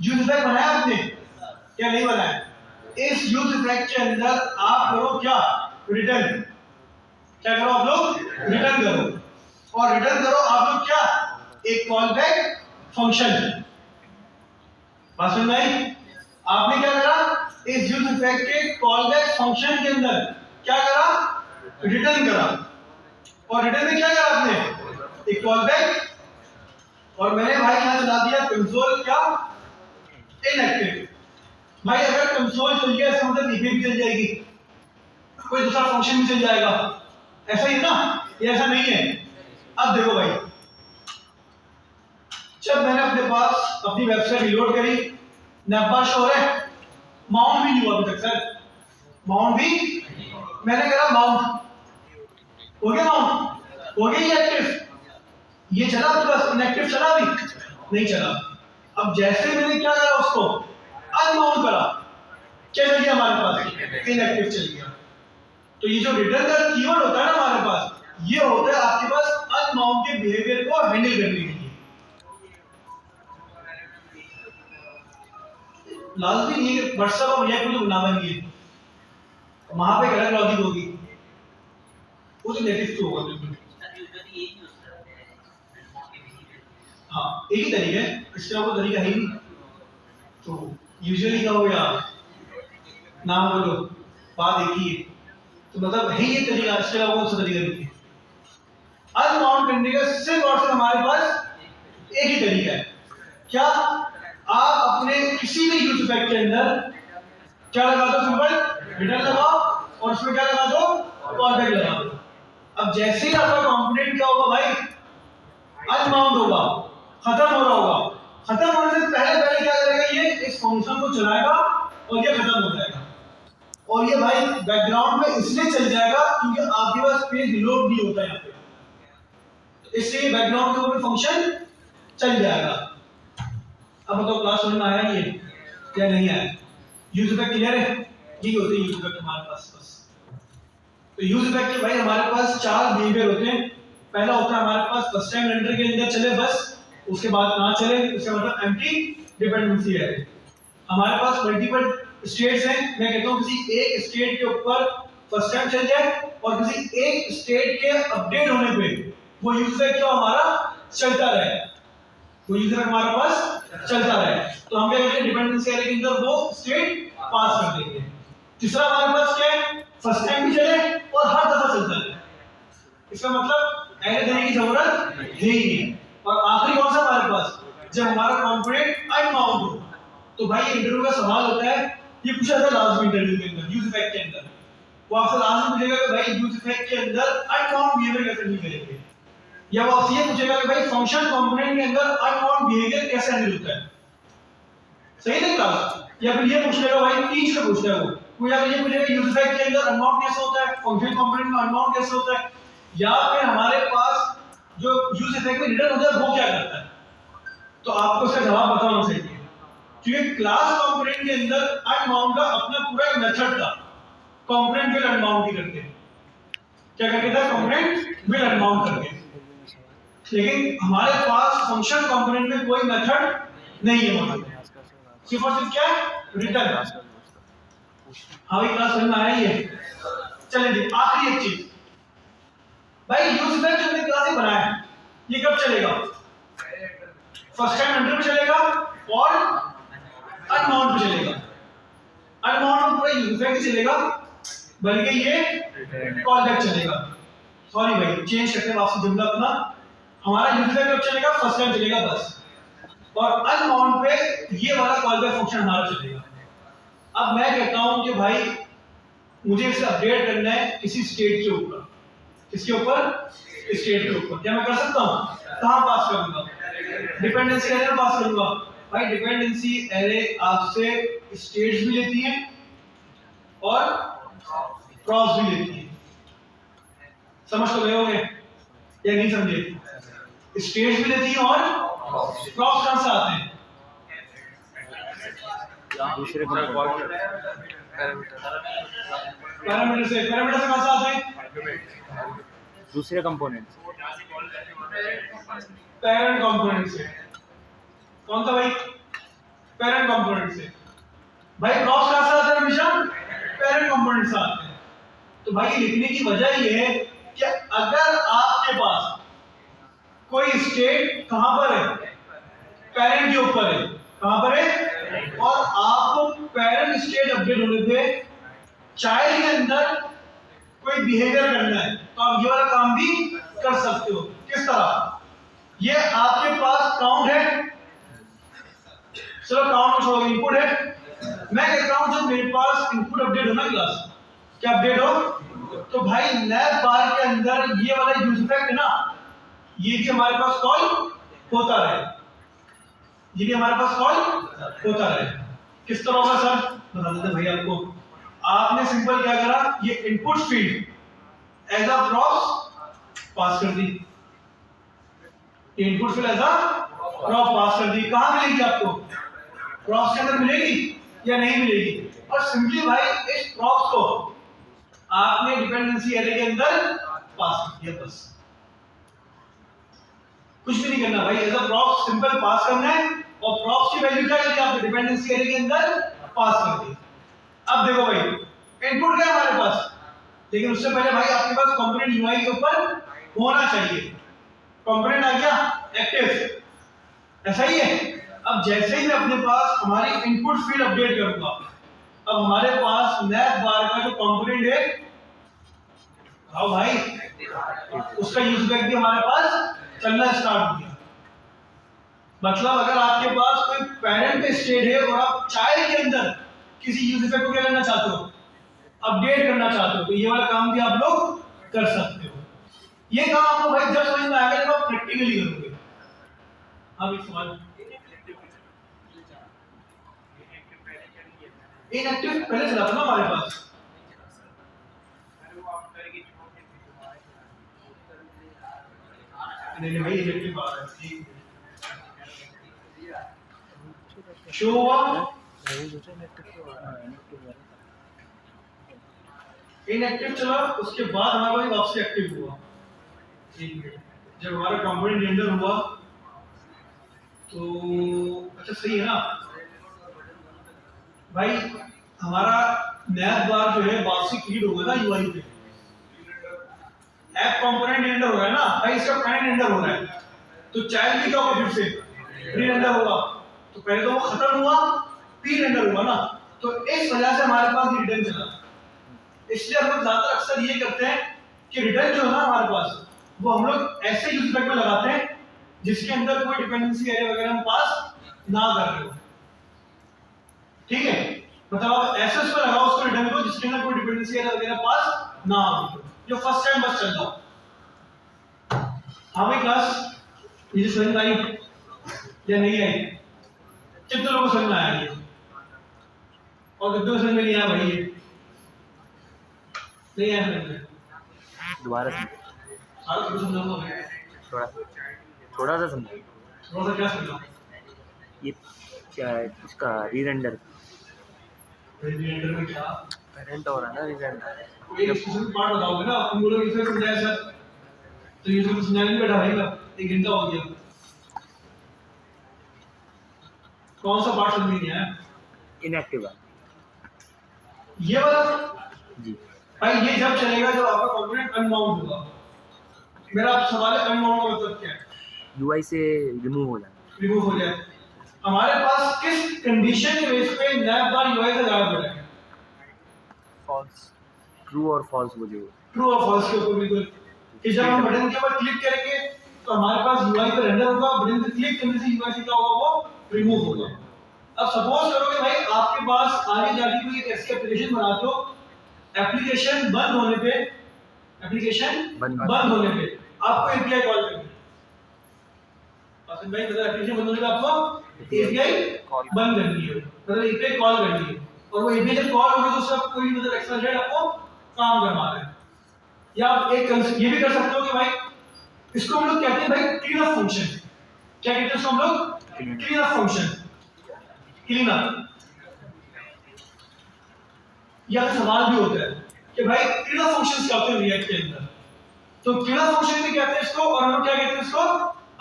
यूज इफेक्ट बनाया आपने क्या नहीं बनाया? इस यूज इफेक्ट के अंदर आप करो क्या? रिटर्न। क्या करो आप लोग? रिटर्न करो। और रिटर्न करो आप लोग क्या? एक कॉल बैक फंक्शन। बात समझ में आई? आपने क्या करा? इस यूज इफेक्ट के कॉल बैक फंक्शन के अंदर क्या करा? रिटर्न करा। और रिटर्न में क्या करा आपने? एक कॉल बैक। और मैंने भाई यहां चला दिया कंसोल क्या? इनएक्टिव। भाई अगर कंसोल चल गया इसका मतलब ईपी भी चल जाएगी, कोई दूसरा फंक्शन भी चल जाएगा। ऐसा ही है ना? ये ऐसा नहीं है। अब देखो भाई, जब मैंने अपने पास अपनी वेबसाइट रिलोड करी, नैपबार शो हो रहा है, माउंट भी नहीं हुआ अभी तक सर। माउंट भी मैंने करा माउंट हो गया, माउंट हो गया, ये एक्टिव, ये चला आपके पास। इनएक्टिव चला भी नहीं चला। अब जैसे मैंने क्या करा उसको अनमाउंट करा, क्या चल गया हमारे पास? इनएक्टिव चल गया। तो ये जो रिटर्न का कीवर्ड होता है ना हमारे पास, ये होता है आपके पास अनमाउंट के बिहेवियर को हैंडल करने के लिए। लाजमी नहीं है कि व्हाट्सएप और रिएक्ट को बनाएंगे, वहां पे अलग लॉजिक होगी, वो तो नेटिव तो होगा बिल्कुल। हाँ एक ही तरीका है, इसके अलावा तरीका है ही नहीं। तो यूजुअली का हो या नाम बोलो, बात एक ही है। तो मतलब है ये तरीका, इसके अलावा कौन सा तरीका नहीं है। अनमाउंट करने का सिर्फ और सिर्फ हमारे पास एक ही तरीका है। क्या? आप अपने किसी भी यूज इफेक्ट के अंदर क्या लगा दो? सिंपल रिटर्न लगाओ और उसमें क्या लगा दो? कॉल बैक लगा दो। अब जैसे ही आपका कंपोनेंट क्या होगा भाई? अनमाउंट होगा, खत्म हो रहा होगा। खत्म होने से पहले पहले क्या करेगा? ये इस फंक्शन को चलाएगा और ये खत्म हो जाएगा। और ये भाई बैकग्राउंड में इसलिए चल जाएगा क्योंकि आपके पास पेज लोड नहीं होता यहाँ पे, तो इसलिए बैकग्राउंड के ऊपर फंक्शन चल जाएगा। अब बताओ क्लास समझ में आया ये क्या नहीं आया? यूज इफेक्ट क्लियर है? ये होते हैं यूज इफेक्ट हमारे पास बस। तो यूज इफेक्ट के भाई हमारे पास चार बिहेवियर होते हैं। पहला होता है हमारे पास फर्स्ट टाइम रेंडर के अंदर चले बस, उसके बाद ना चले, उसका मतलब एम्प्टी डिपेंडेंसी है। हमारे पास मल्टीपल स्टेट्स हैं, मैं कहता हूँ किसी एक स्टेट के ऊपर फर्स्ट टाइम चल जाए और किसी एक स्टेट के अपडेट होने पे वो यूजर क्या हमारा चलता रहे, वो यूजर हमारे पास चलता रहे, तो हम क्या करेंगे डिपेंडेंसी एरे के अंदर वो स्टेट पास कर देंगे। तीसरा हमारे पास क्या है, फर्स्ट टाइम भी चले और हर दफा चलता रहे, इसका मतलब एरे देने की जरूरत है ही नहीं। और आखिरी कौन सा हमारे पास, जब हमारा कंपोनेंट अनबाउंड हो, तो भाई इंटरव्यू का सवाल होता है, ये पूछा था लास्ट इंटरव्यू के अंदर यूज इफेक्ट के अंदर, वो आपसे लास्ट में पूछेगा कि भाई यूज इफेक्ट के अंदर अनबाउंड बिहेवियर कैसे डील करेंगे, या वो आपसे ये पूछेगा कि भाई फंक्शन कंपोनेंट के अंदर अनबाउंड बिहेवियर कैसे हैंडल होता है, सही नहीं क्लास। या फिर ये पूछ लेगा भाई, तीन से पूछ लेगा वो, या फिर ये पूछेगा यूज इफेक्ट के अंदर अनबाउंड कैसे होता है, फंक्शन कंपोनेंट में अनबाउंड कैसे होता है, या फिर हमारे पास जो यूज इफेक्ट में रिटर्न होता है वो क्या करता है। तो आपको इसका जवाब पता होना चाहिए, क्योंकि क्लास कंपोनेंट के अंदर अनबाउंड का अपना पूरा एक मेथड था, कंपोनेंट विल अनबाउंड की करके, क्या करके था, कंपोनेंट विल अनबाउंड करके। लेकिन हमारे पास फंक्शन कंपोनेंट में कोई मेथड नहीं है, मतलब सिर्फ और सिर्फ क्या है, रिटर्न। हाँ भाई क्लास में आया ही है। चलिए जी आखिरी एक चीज, भाई यूज इफेक्ट हमने क्लास में बनाया है, ये कब चलेगा, फर्स्ट टाइम एंटर पे चलेगा और अनबाउंड पे चलेगा। अनबाउंड में पूरा यूज इफेक्ट चलेगा, बल्कि ये कॉल बैक चलेगा। सॉरी भाई चेंज करते हैं वापस जुमला अपना, हमारा यूज इफेक्ट कब चलेगा, फर्स्ट टाइम चलेगा बस, और अनबाउंड पे ये वाला कॉल बैक फंक्शन हमारा चलेगा। अब मैं कहता हूं कि भाई मुझे इसे अपडेट करना है किसी स्टेट के ऊपर, किसके ऊपर, स्टेट के ऊपर, क्या मैं कर सकता हूं, कहां पास करूंगा, डिपेंडेंसी एरे में पास करूंगा। भाई डिपेंडेंसी एरे आपसे स्टेट्स भी लेती है और क्रॉस भी लेती है, समझ तो गए होंगे या नहीं समझे, स्टेट्स भी लेती है और क्रॉस कहां से आते हैं, दूसरे पैरामीटर से कहां से आते हैं, दूसरे कंपोनेंट पैरेंट कंपोनेंट से। कौन था भाई, पैरेंट कंपोनेंट से। भाई क्रॉस कहां से आते हैं, हमेशा पैरेंट कंपोनेंट से आते हैं। तो भाई लिखने की वजह ये है कि अगर आपके पास कोई स्टेट कहां पर है, पैरेंट के ऊपर है, कहां पर है, और आपको पैरेंट स्टेट अपडेट होने पे चाइल्ड के अंदर कोई बिहेवियर करना है, तो आप ये वाला काम भी कर सकते हो। किस तरह, ये आपके पास काउंट है, चलो काउंट छोड़ो, इनपुट है, मैं कहता हूं जब मेरे पास इनपुट अपडेट हो ना क्लास, क्या अपडेट हो, तो भाई नैप बार के अंदर ये वाला यूज इफेक्ट है ना, ये भी हमारे पास कॉल होता रहे, ये भी हमारे पास कॉल होता रहे। किस तरह होगा सर, बता देते भाई आपको। आपने सिंपल क्या करा, ये input field as a props pass कर दी, input field as a prop pass कर दी, कहां मिलेगी आपको, प्रॉप्स के अंदर मिलेगी या नहीं मिलेगी, और सिंपली भाई इस प्रॉप्स को आपने डिपेंडेंसी एरे के अंदर पास कर दिया, बस कुछ भी नहीं करना भाई, as a props simple past करना है, और प्रॉप्स की वैल्यू क्या कर दी आपने, डिपेंडेंसी एरे के अंदर पास कर दी। अब देखो भाई इनपुट क्या है हमारे पास, लेकिन उससे पहले भाई आपके पास कंपोनेंट यूआई के ऊपर होना चाहिए, कंपोनेंट आ गया एक्टिव, ऐसा ही है। अब जैसे ही मैं अपने पास हमारी इनपुट फील्ड अपडेट करूंगा, अब हमारे पास नैप बार का जो कंपोनेंट है, आओ भाई उसका यूज बैक भी हमारे पास चलना स्टार्ट हो गया। मतलब अगर आपके पास कोई पेरेंट स्टेट है और आप चाइल्ड के अंदर किसी यूज इफेक्ट को क्या करना चाहते हो, अपडेट करना चाहते हो, तो ये वाला काम भी आप लोग कर सकते हो। ये काम आपको भाई जब समझ में आएगा जब आप प्रैक्टिकली करोगे। अब एक सवाल, इनएक्टिव पहले चला था ना हमारे पास, नहीं भाई इनएक्टिव आ रहा है, शो हुआ इनएक्टिव चला, उसके बाद हमारा भाई वापस एक्टिव हुआ, जब हमारा कंपोनेंट रेंडर हुआ तो अच्छा सही है ना भाई। हमारा नैप बार जो है वार्षिक रीड होगा ना यूआई पे, ऐप कंपोनेंट रेंडर हो रहा है ना भाई, इसका क्लाइंट रेंडर हो रहा है, तो चाइल्ड भी क्या होगा फिर से प्री रेंडर होगा। तो पहले तो वो खत्म हुआ, प्री रेंडर हुआ ना, तो इस वजह से हमारे पास रिटर्न चला। इसलिए हम लोग ज्यादातर अक्सर ये करते हैं कि रिटर्न जो है ना हमारे पास, वो हम लोग ऐसे यूज में लगाते हैं जिसके अंदर कोई डिपेंडेंसी एरे वगैरह हम पास ना कर रहे हो। ठीक है, मतलब आप ऐसे उस पर लगाओ उसको रिटर्न को जिसके अंदर कोई डिपेंडेंसी एरे वगैरह पास ना हो, जो फर्स्ट टाइम बस चल रहा। हाँ भाई क्लास ये समझ आई या नहीं आई? कितने लोगों को समझ में आया ये, और कितने को समझ में नहीं आया भाई? ये नहीं आया समझ में? दोबारा से सारा कुछ समझाऊंगा मैं, थोड़ा थोड़ा सा समझो। थोड़ा सा क्या समझाऊं? ये क्या है इसका री-रेंडर रेंडर में क्या करंट हो रहा है ना री-रेंडर। कोई स्पेसिफिक पार्ट बताओगे ना, तुम बोलोगे इसे समझाया सर, तो ये तो समझाने में बैठा रहेगा, 1 घंटा हो गया। कौन सा पार्ट समझ में नहीं आया? इनएक्टिव है ये वाला जी। भाई, ये जब चलेगा जब आपका कंपोनेंट अनबाउंड होगा। मेरा सवाल है अनबाउंड का मतलब क्या है? यूआई से रिमूव हो जाए, रिमूव हो जाए। हमारे पास किस कंडीशन के बेस पे नैप बार यूआई से गायब हो जाएगा? फॉल्स, ट्रू और फॉल्स हो जाएगा। ट्रू और फॉल्स के ऊपर बिल्कुल, कि जब हम बटन के ऊपर क्लिक करेंगे तो हमारे पास यूआई पे रेंडर होगा, बटन पे क्लिक करने से यूआई से क्या होगा, वो रिमूव होगा। अब सपोज करो कि भाई आपके पास आगे जाके कोई एक ऐसी एप्लीकेशन बनाते हो, एप्लीकेशन बंद होने पे आपको एपीआई कॉल करनी है। भाई मतलब एप्लीकेशन बंद होने पे आपको एपीआई बंद करनी है, मतलब एपीआई कॉल करनी है, और वो एपीआई जब कॉल होगी तो सब कोई मतलब एक्स्ट्रा हेड आपको काम करवा रहा है। या आप एक ये भी कर सकते हो कि भाई इसको हम लोग कहते हैं भाई क्लीन अप फंक्शन। क्या कहते हैं इसको हम लोग? Clean up function, clean up. या सवाल भी होता है कि भाई क्लीन अप फंक्शंस क्या होते हैं रिएक्ट के अंदर? तो क्लीन अप फंक्शन भी कहते हैं इसको, और हम लोग क्या कहते हैं इसको?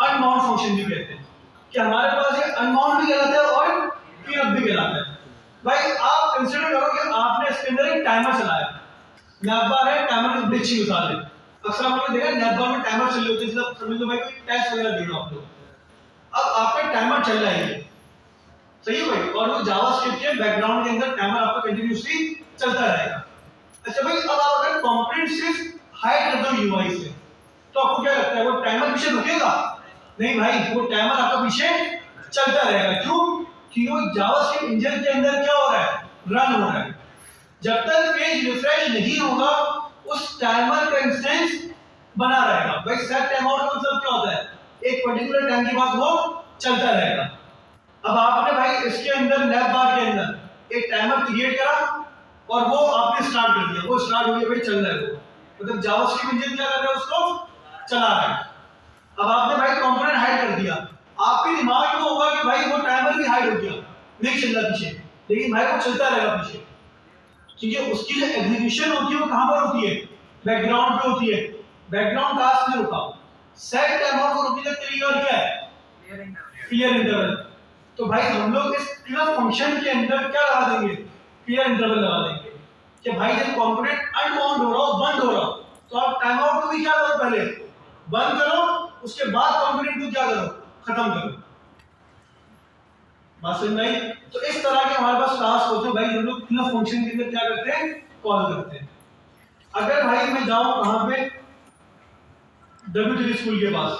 अनबाउंड फंक्शन भी कहते हैं। कि हमारे पास ये अनबाउंड भी कहलाता है और क्लीन अप भी कहलाता है। भाई आप कंसीडर करो कि आपने इसके अंदर एक टाइमर चलाया, नैप बार है, टाइमर की ब्लिच की मिसाल है। अक्सर आपने देखा नैप बार में टाइमर चल रहे होते हैं, जैसे समझ लो भाई कोई टेस्ट वगैरह दे रहे हो आप लोग, अब आपका टाइमर चल रहा है, सही है भाई, और वो जावास्क्रिप्ट के बैकग्राउंड के अंदर टाइमर आपका कंटीन्यूअसली चलता रहेगा। अच्छा भाई, अब आप अगर कंपोनेंट सिर्फ हाइड कर दो यूआई से, तो आपको क्या लगता है वो टाइमर पीछे रुकेगा? नहीं भाई, वो टाइमर आपका पीछे चलता रहेगा। क्यों? कि वो जावास्क्रिप्ट इंजन के अंदर क्या हो रहा है, रन हो रहा है। जब तक पेज रिफ्रेश नहीं होगा उस टाइमर का इंस्टेंस बना रहेगा। भाई सेट टाइम आउट का मतलब क्या होता है? एक पर्टिकुलर टाइम के बाद वो चलता रहेगा। अब आपने भाई इसके अंदर नैप बार के अंदर एक टाइमर क्रिएट करा और वो आपने स्टार्ट कर दिया, वो स्टार्ट हो गया भाई, चल रहा है वो, मतलब जावास्क्रिप्ट इंजन क्या कर रहा है, उसको चला रहा है। अब आपने भाई कंपोनेंट हाइड कर दिया, आपके दिमाग में होगा कि भाई वो टाइमर भी हाइड हो गया, नहीं चल रहा पीछे, लेकिन भाई वो चलता रहेगा पीछे, क्योंकि उसकी जो एग्जीक्यूशन होती है वो कहां पर होती है? बैकग्राउंड पे होती है। बैकग्राउंड टास्क में रुका, सेट टाइम आउट को रुकने का तरीका क्या है? Clear interval. तो भाई हम लोग इस क्लियर फंक्शन के अंदर क्या लगा देंगे? क्लियर इंटरवल लगा देंगे कि भाई जब कंपोनेंट अनबाउंड हो रहा हो, बंद हो रहा हो, तो आप टाइम आउट को भी क्या करो, पहले बंद करो, उसके बाद कंपोनेंट को क्या करो, खत्म करो। बात समझ में आई? तो इस तरह के हमारे पास टास्क होते हैं भाई, हम लोग क्लियर फंक्शन के अंदर क्या करते हैं, कॉल करते हैं। अगर भाई मैं जाऊं कहां पे, W3 स्कूल के पास,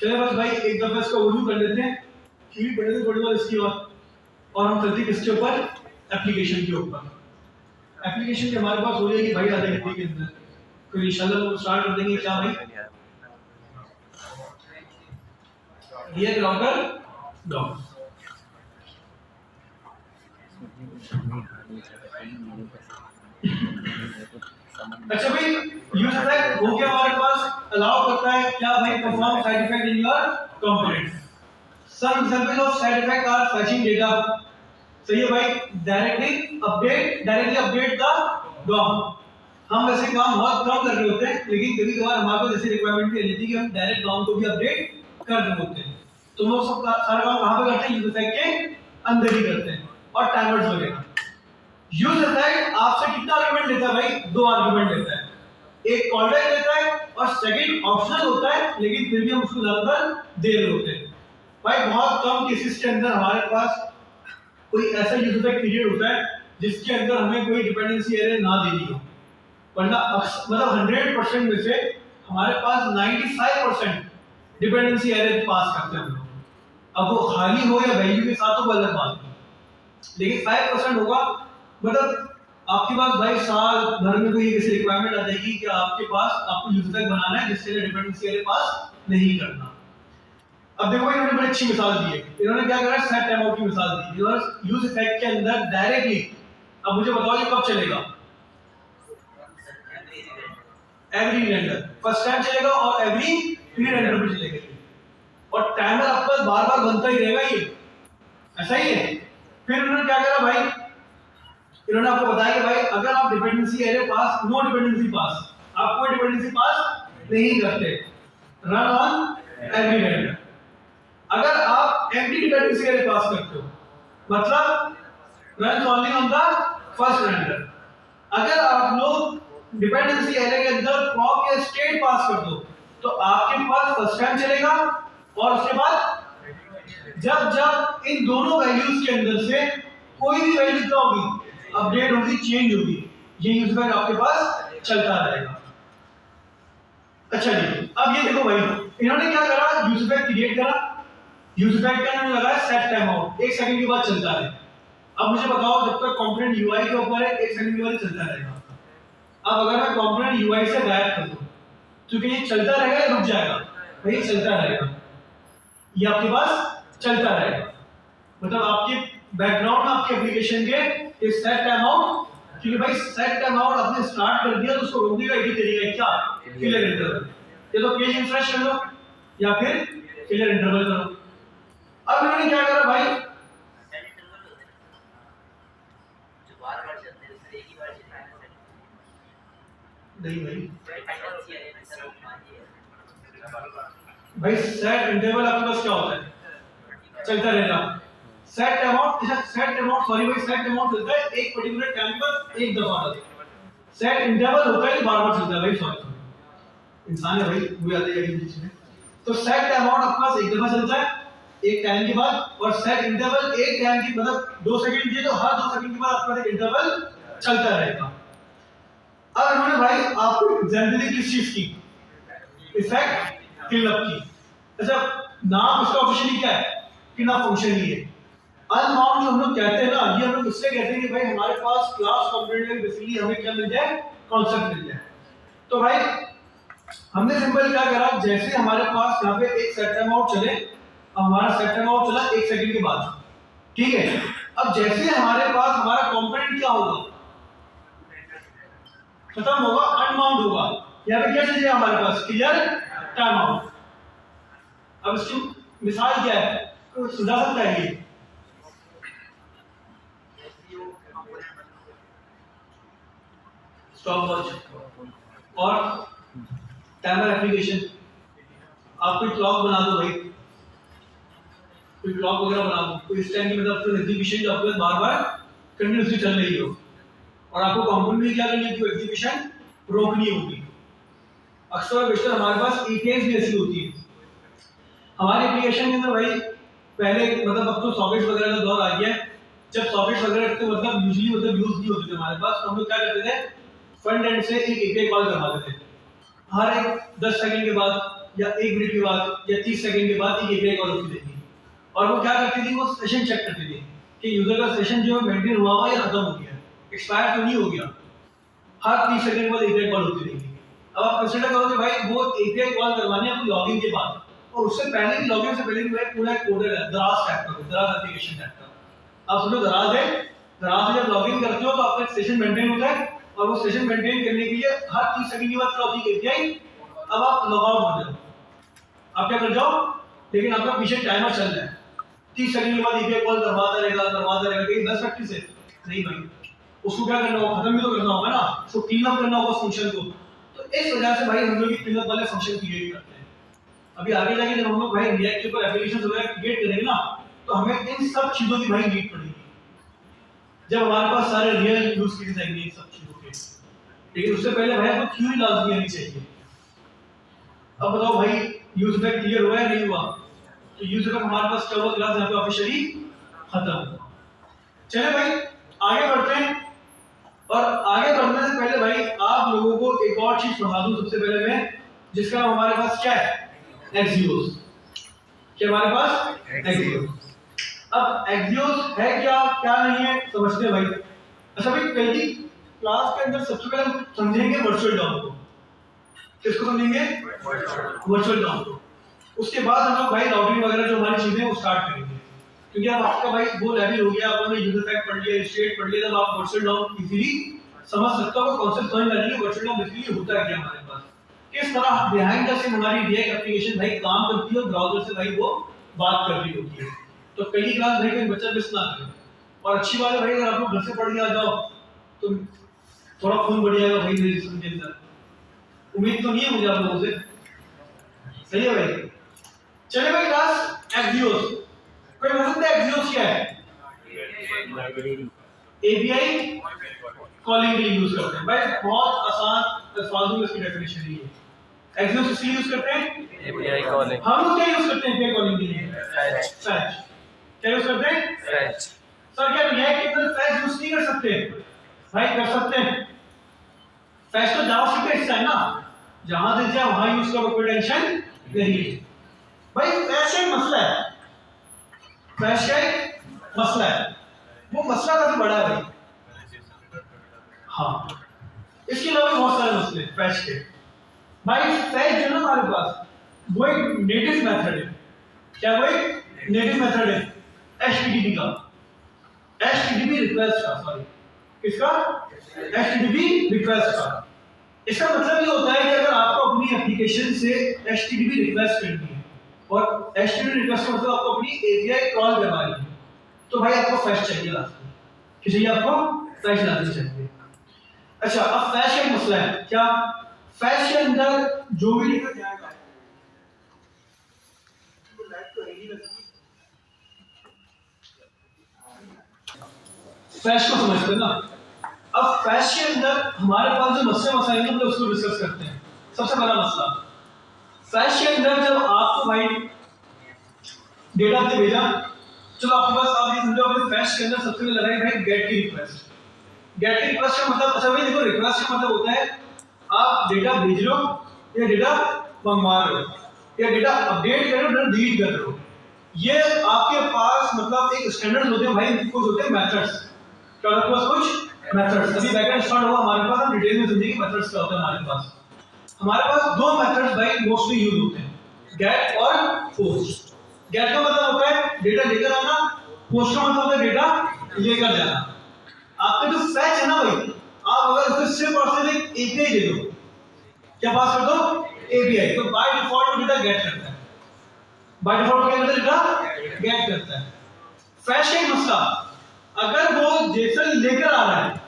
चले बस भाई एक दफा इसका ओवरव्यू कर लेते हैं, थ्योरी पढ़ लेते थोड़ी बहुत इसकी बात, और हम चलते किसके ऊपर? एप्लीकेशन के ऊपर। एप्लीकेशन के हमारे पास हो जाएगी भाई आधे घंटे के अंदर, तो इंशाल्लाह वो स्टार्ट कर देंगे। क्या भाई? Dear router dot. अच्छा भाई, यूज इफेक्ट हो गया हमारे पास, अलाउ करता है क्या भाई, perform side effect in your component. Some example of side effect are fetching data, सही है भाई, डायरेक्टली अपडेट द डॉम। हम वैसे काम बहुत कम कर रहे होते हैं, लेकिन कभी कभार हमारे को जैसे रिक्वायरमेंट भी रहती है कि हम डायरेक्ट डॉम को भी अपडेट कर रहे होते हैं। तो वो सब सारा काम कहां पे करते हैं, यूज इफेक्ट के अंदर ही करते हैं। और टाइमर्स वगैरह, यूज इफेक्ट आपसे कितना आर्गुमेंट लेता है भाई, 2 आर्गुमेंट लेता है, एक कॉल बैक लेता है और सेकंड ऑप्शनल होता है, लेकिन फिर भी हम उसको ज्यादातर दे रहे होते हैं। भाई बहुत कम केसेस के अंदर हमारे पास कोई ऐसा यूज इफेक्ट पीरियड होता है जिसके अंदर हमें कोई डिपेंडेंसी एरर ना देनी हो, वरना मतलब 100% में से हमारे पास 95% डिपेंडेंसी एरर पास करते हैं हम लोग। अब वो खाली हो या वैल्यू के साथ तो अलग बात है, लेकिन 5% होगा। मतलब आपके पास भाई साल भर में कोई ऐसी रिक्वायरमेंट आ जाएगी कि आपके पास आपको यूज इफेक्ट बनाना है जिसके लिए डिपेंडेंसी एरर पास नहीं करना। अब देखो इन्होंने बड़ी अच्छी मिसाल दी है, इन्होंने क्या करा, सेट टाइम आउट की मिसाल दी है और यूज इफेक्ट के अंदर डायरेक्टली। अब मुझे बताओ ये कब चलेगा, एवरी रेंडर फर्स्ट टाइम चलेगा और एवरी 3 रेंडर पे चलेगा और टाइमर आपका बार-बार बनता ही रहेगा, ये ऐसा ही है। फिर उन्होंने क्या करा भाई, इन्होंने आपको बताया कि भाई अगर आप डिपेंडेंसी एरर पास, नो डिपेंडेंसी पास, आप कोई डिपेंडेंसी पास नहीं करते, रन ऑन एवरी रेंडर। अगर आप एम्प्टी डिपेंडेंसी एरर पास करते हो, मतलब run only on the first render. अगर आप लोग डिपेंडेंसी एरर के अंदर प्रॉप या स्टेट पास कर दो, तो आपके पास फर्स्ट टाइम चलेगा और उसके बाद जब इन दोनों वैल्यूज के अंदर से कोई भी वैल्यू क्या होगी, अपडेट होगी, चेंज होगी, ये यूज इफेक्ट आपके पास चलता रहेगा। अच्छा जी, अब ये देखो भाई इन्होंने क्या करा, यूज इफेक्ट क्रिएट करा, यूज इफेक्ट का इन्होंने लगाया सेट टाइम आउट, 1 सेकंड के बाद चलता है। अब मुझे बताओ जब तक कंपोनेंट यूआई के ऊपर है 1 सेकंड के बाद चलता रहेगा। अब अगर मैं कंपोनेंट यूआई से गायब कर दूं, क्योंकि ये चलता रहेगा या रुक जाएगा, भाई चलता रहेगा, ये आपके पास चलता रहेगा। मतलब आपके बैकग्राउंड आपके एप्लीकेशन के सेट टाइम आउट, क्योंकि भाई सेट टाइम आउट आपने स्टार्ट कर दिया तो उसको रोकने का एक ही तरीका है, क्या, किलर इंटरवल। ये तो पेज रिफ्रेश कर लो या फिर किलर इंटरवल करो। अब इन्होंने क्या करा भाई, जो बार-बार चलते हैं उससे एक ही बार चलता है, नहीं भाई सेट इंटरवल आपके पास क्या होता है, चलता रहेगा। Set amount, set amount, sorry भाई सेट अमाउंट चलता है एक पर्टिकुलर टाइम पर एक दफा आता है। सेट इंटरवल होता है बार-बार चलता है भाई, सॉरी इंसान है भाई, वो आते हैं बीच में। तो सेट अमाउंट आपके पास एक दफा चलता है एक टाइम के बाद, और सेट इंटरवल एक टाइम की मतलब 2 सेकंड दिए तो हर 2 सेकंड के बाद आपका एक इंटरवल चलता रहेगा। अब इन्होंने भाई आपको एग्जांपल दी किस चीज की, इफेक्ट क्लीनअप की। अच्छा नाम इसका ऑफिशियली क्या है, क्लीनअप फंक्शन ही है। अनबाउंड जो हम लोग कहते हैं ना, ये हम लोग इससे कहते हैं कि भाई हमारे पास क्लास कंपोनेंट में बेसिकली हमें क्या मिल जाए, कांसेप्ट मिल जाए। तो भाई हमने सिंपल क्या करा, जैसे हमारे पास यहाँ पे एक सेट टाइम आउट चले, अब हमारा सेट टाइम आउट चला 1 सेकंड के बाद, ठीक है। अब जैसे हमारे पास हमारा कंपोनेंट क्या होगा, खत्म होगा, अनबाउंड होगा, यहाँ पे क्या चाहिए हमारे पास, क्लियर टाइम आउट। अब इसकी मिसाल क्या है, तो सुझा सकता है ये, स्टॉप वॉच और टाइमर एप्लीकेशन। आप कोई क्लॉक बना दो भाई, कोई क्लॉक वगैरह बना दो, कोई इस टाइम की मतलब एग्जीक्यूशन जो आपके बार-बार कंटिन्यूअसली चल रही हो, और आपको कंपोनेंट में क्या करनी है कि एग्जीक्यूशन रोकनी होगी। अक्सर बेशतर हमारे पास एपीआईज भी ऐसी होती है हमारे एप्लीकेशन के अंदर भाई। पहले मतलब अब तो सॉकेट्स वगैरह का दौर आ गया है, जब सॉकेट्स वगैरह तो मतलब यूजुअली मतलब यूज नहीं होते थे हमारे पास, तो हम लोग क्या करते थे, फ्रंट एंड से एक एपीआई कॉल करवाते थे, हर एक 10 सेकंड के बाद या 1 मिनट के बाद या 30 सेकंड के बाद एक एपीआई कॉल होती थी। और वो क्या करती थी, वो सेशन चेक करती थी कि यूजर का सेशन जो है मेंटेन हुआ हुआ या खत्म हो गया, एक्सपायर तो नहीं हो गया। हर 30 सेकंड बाद एपीआई कॉल होती रहेगी। अब आप कंसीडर करो कि भाई वो एपीआई कॉल करवाने आपको लॉगिन के बाद, और उससे पहले भी लॉगिन से पहले भी भाई पूरा कोडर है, दराज टाइप का, दराज एप्लीकेशन टाइप का। आप समझो दराज है, दराज से जब लॉगिन करते हो तो आपका सेशन मेंटेन होता है, और वो सेशन मेंटेन करने के लिए हर 30 सेकंड के बाद क्या होती है, एपीआई। अब आप लॉग आउट हो जाओ, आप क्या कर जाओ, लेकिन आपका पीछे टाइमर चल रहा है, 30 सेकंड के बाद एपीआई कॉल करवाता रहेगा कहीं 10 मिनट से नहीं भाई, उसको क्या करना होगा, खत्म भी तो करना होगा ना, उसको क्लीन अप करना होगा फंक्शन को। तो इस वजह से भाई हम लोग ये क्लीन अप वाले फंक्शन क्रिएट करते हैं। अभी आगे जाके जब हम लोग भाई रिएक्ट के ऊपर एप्लीकेशंस वगैरह क्रिएट करेंगे ना, तो हमें इन सब चीजों की भाई नीड पड़ेगी। जब हमारे पास सारे रियल यूज केसेस आएंगे इन सब चीजों के, लेकिन उससे पहले भाई आपको थ्योरी लाजमी आनी चाहिए। अब बताओ भाई यूज इफेक्ट क्लियर हुआ है नहीं हुआ? तो यूज इफेक्ट हमारे पास क्या हुआ, क्लास यहाँ पे ऑफिशियली खत्म हुआ। चले भाई आगे बढ़ते हैं, और आगे बढ़ने से पहले भाई आप लोगों को एक और चीज पढ़ा दूं सबसे पहले मैं, जिसका हमारे पास क्या है, एक्सियोस। क्या हमारे पास एक्सियोस। अब एक्सियोस है क्या क्या नहीं है समझते हैं भाई। अच्छा भाई पहली क्लास के अंदर सबसे पहले हम समझेंगे वर्चुअल डॉम को। किसको समझेंगे? वर्चुअल डॉम को। उसके बाद हम लोग भाई राउटिंग वगैरह जो हमारी चीजें वो स्टार्ट करेंगे, क्योंकि अब आपका भाई वो लेवल हो गया, आपने यूजर पैक पढ़ लिया, स्टेट पढ़ लिया, तब आप वर्चुअल डॉम इजीली समझ सकते हो, कॉन्सेप्ट समझ में आ जाएगा वर्चुअल डॉम बेसिकली होता है क्या हमारे पास, किस तरह बिहाइंड द सीन हमारी रिएक्ट एप्लीकेशन भाई काम करती है और ब्राउज़र से भाई वो बात कर रही होती है। तो पहली क्लास भाई कोई बच्चा मिस ना करे। और अच्छी बात है भाई अगर आप लोग घर से पढ़ के आ जाओ तो थोड़ा खून बढ़ जाएगा भाई मेरे जिस्म के अंदर। उम्मीद तो नहीं है मुझे आप लोगों से, सही है भाई। चले भाई क्लास एक्सियोस। कोई मतलब एक्सियोस क्या है? एपीआई कॉलिंग के लिए यूज करते हैं भाई, बहुत आसान अल्फाजों में इसकी डेफिनेशन है ये। एक्सियोस इसलिए यूज करते हैं एपीआई कॉलिंग। हम लोग क्या यूज करते हैं एपीआई कॉलिंग के लिए? फैच। क्या यूज करते हैं? फैच। सर क्या रिएक्ट के अंदर फैच यूज नहीं कर सकते? भाई कर सकते हैं। फैच तो जावास्क्रिप्ट का हिस्सा है ना, जहां से चाहे वहां यूज करो, कोई टेंशन नहीं है भाई। फैच एक मसला है, फैच का एक मसला है, वो मसला काफी बड़ा है भाई। हाँ इसके अलावा बहुत सारे मसले फैच के। भाई फैच जो है ना हमारे पास, वो एक नेटिव मेथड है। क्या वो एक नेटिव मेथड है एचटीटीपी का, एचटीटीपी रिक्वेस्ट का, सॉरी किसका? एचटीटीपी रिक्वेस्ट का। इसका मतलब ये होता है कि अगर आपको अपनी एप्लीकेशन से एचटीटीपी रिक्वेस्ट करनी है और एचटीटीपी रिक्वेस्ट का मतलब आपको अपनी एपीआई कॉल करवानी है, तो भाई आपको फैच चाहिए लाजमी। किसी आपको फैच लाजमी चाहिए। अच्छा अब फैच का एक मसला है, क्या फैच के अंदर जो भी लिखा जाएगा, तो लाइट तो है ही लगती, फैच को समझते हैं ना। अब फैच के अंदर हमारे पास जो मसले मसाइल हैं तो उसको डिस्कस करते हैं। सबसे बड़ा मसला फैच के अंदर, जब आपको भाई डेटा आपने भेजा, चलो आपके पास आप ये समझो अपने फैच के अंदर सबसे पहले लगाए भाई गेट की रिक्वेस्ट। गेट की रिक्वेस्ट का मतलब, अच्छा भाई देखो रिक्वेस्ट का मतलब होता है आप डेटा भेज रहे हो या डेटा मंगवा रहे हो या डेटा अपडेट कर रहे हो, डेटा डिलीट कर रहे हो। ये आपके पास मतलब एक स्टैंडर्ड्स होते हैं भाई, कुछ होते हैं मेथड्स। क्या होता है कुछ मेथड्स? अभी बैकएंड स्टार्ट होगा हमारे पास, हम डिटेल में समझेंगे मेथड्स क्या होता है हमारे पास। हमारे पास दो मेथड्स भाई मोस्टली यूज होते हैं, गेट और पोस्ट। गेट का मतलब होता है डेटा लेकर आना, पोस्ट का मतलब होता है डेटा लेकर जाना। आपका जो फैच है ना भाई, आप अगर उसे सिर्फ और सिर्फ एक एपीआई दे दो, क्या पास कर दो? एपीआई, तो बाय डिफॉल्ट वो डेटा गेट करता है। बाय डिफॉल्ट क्या करता है? डेटा गेट करता है। फैच का मसला, अगर वो जेसन लेकर आ रहा है,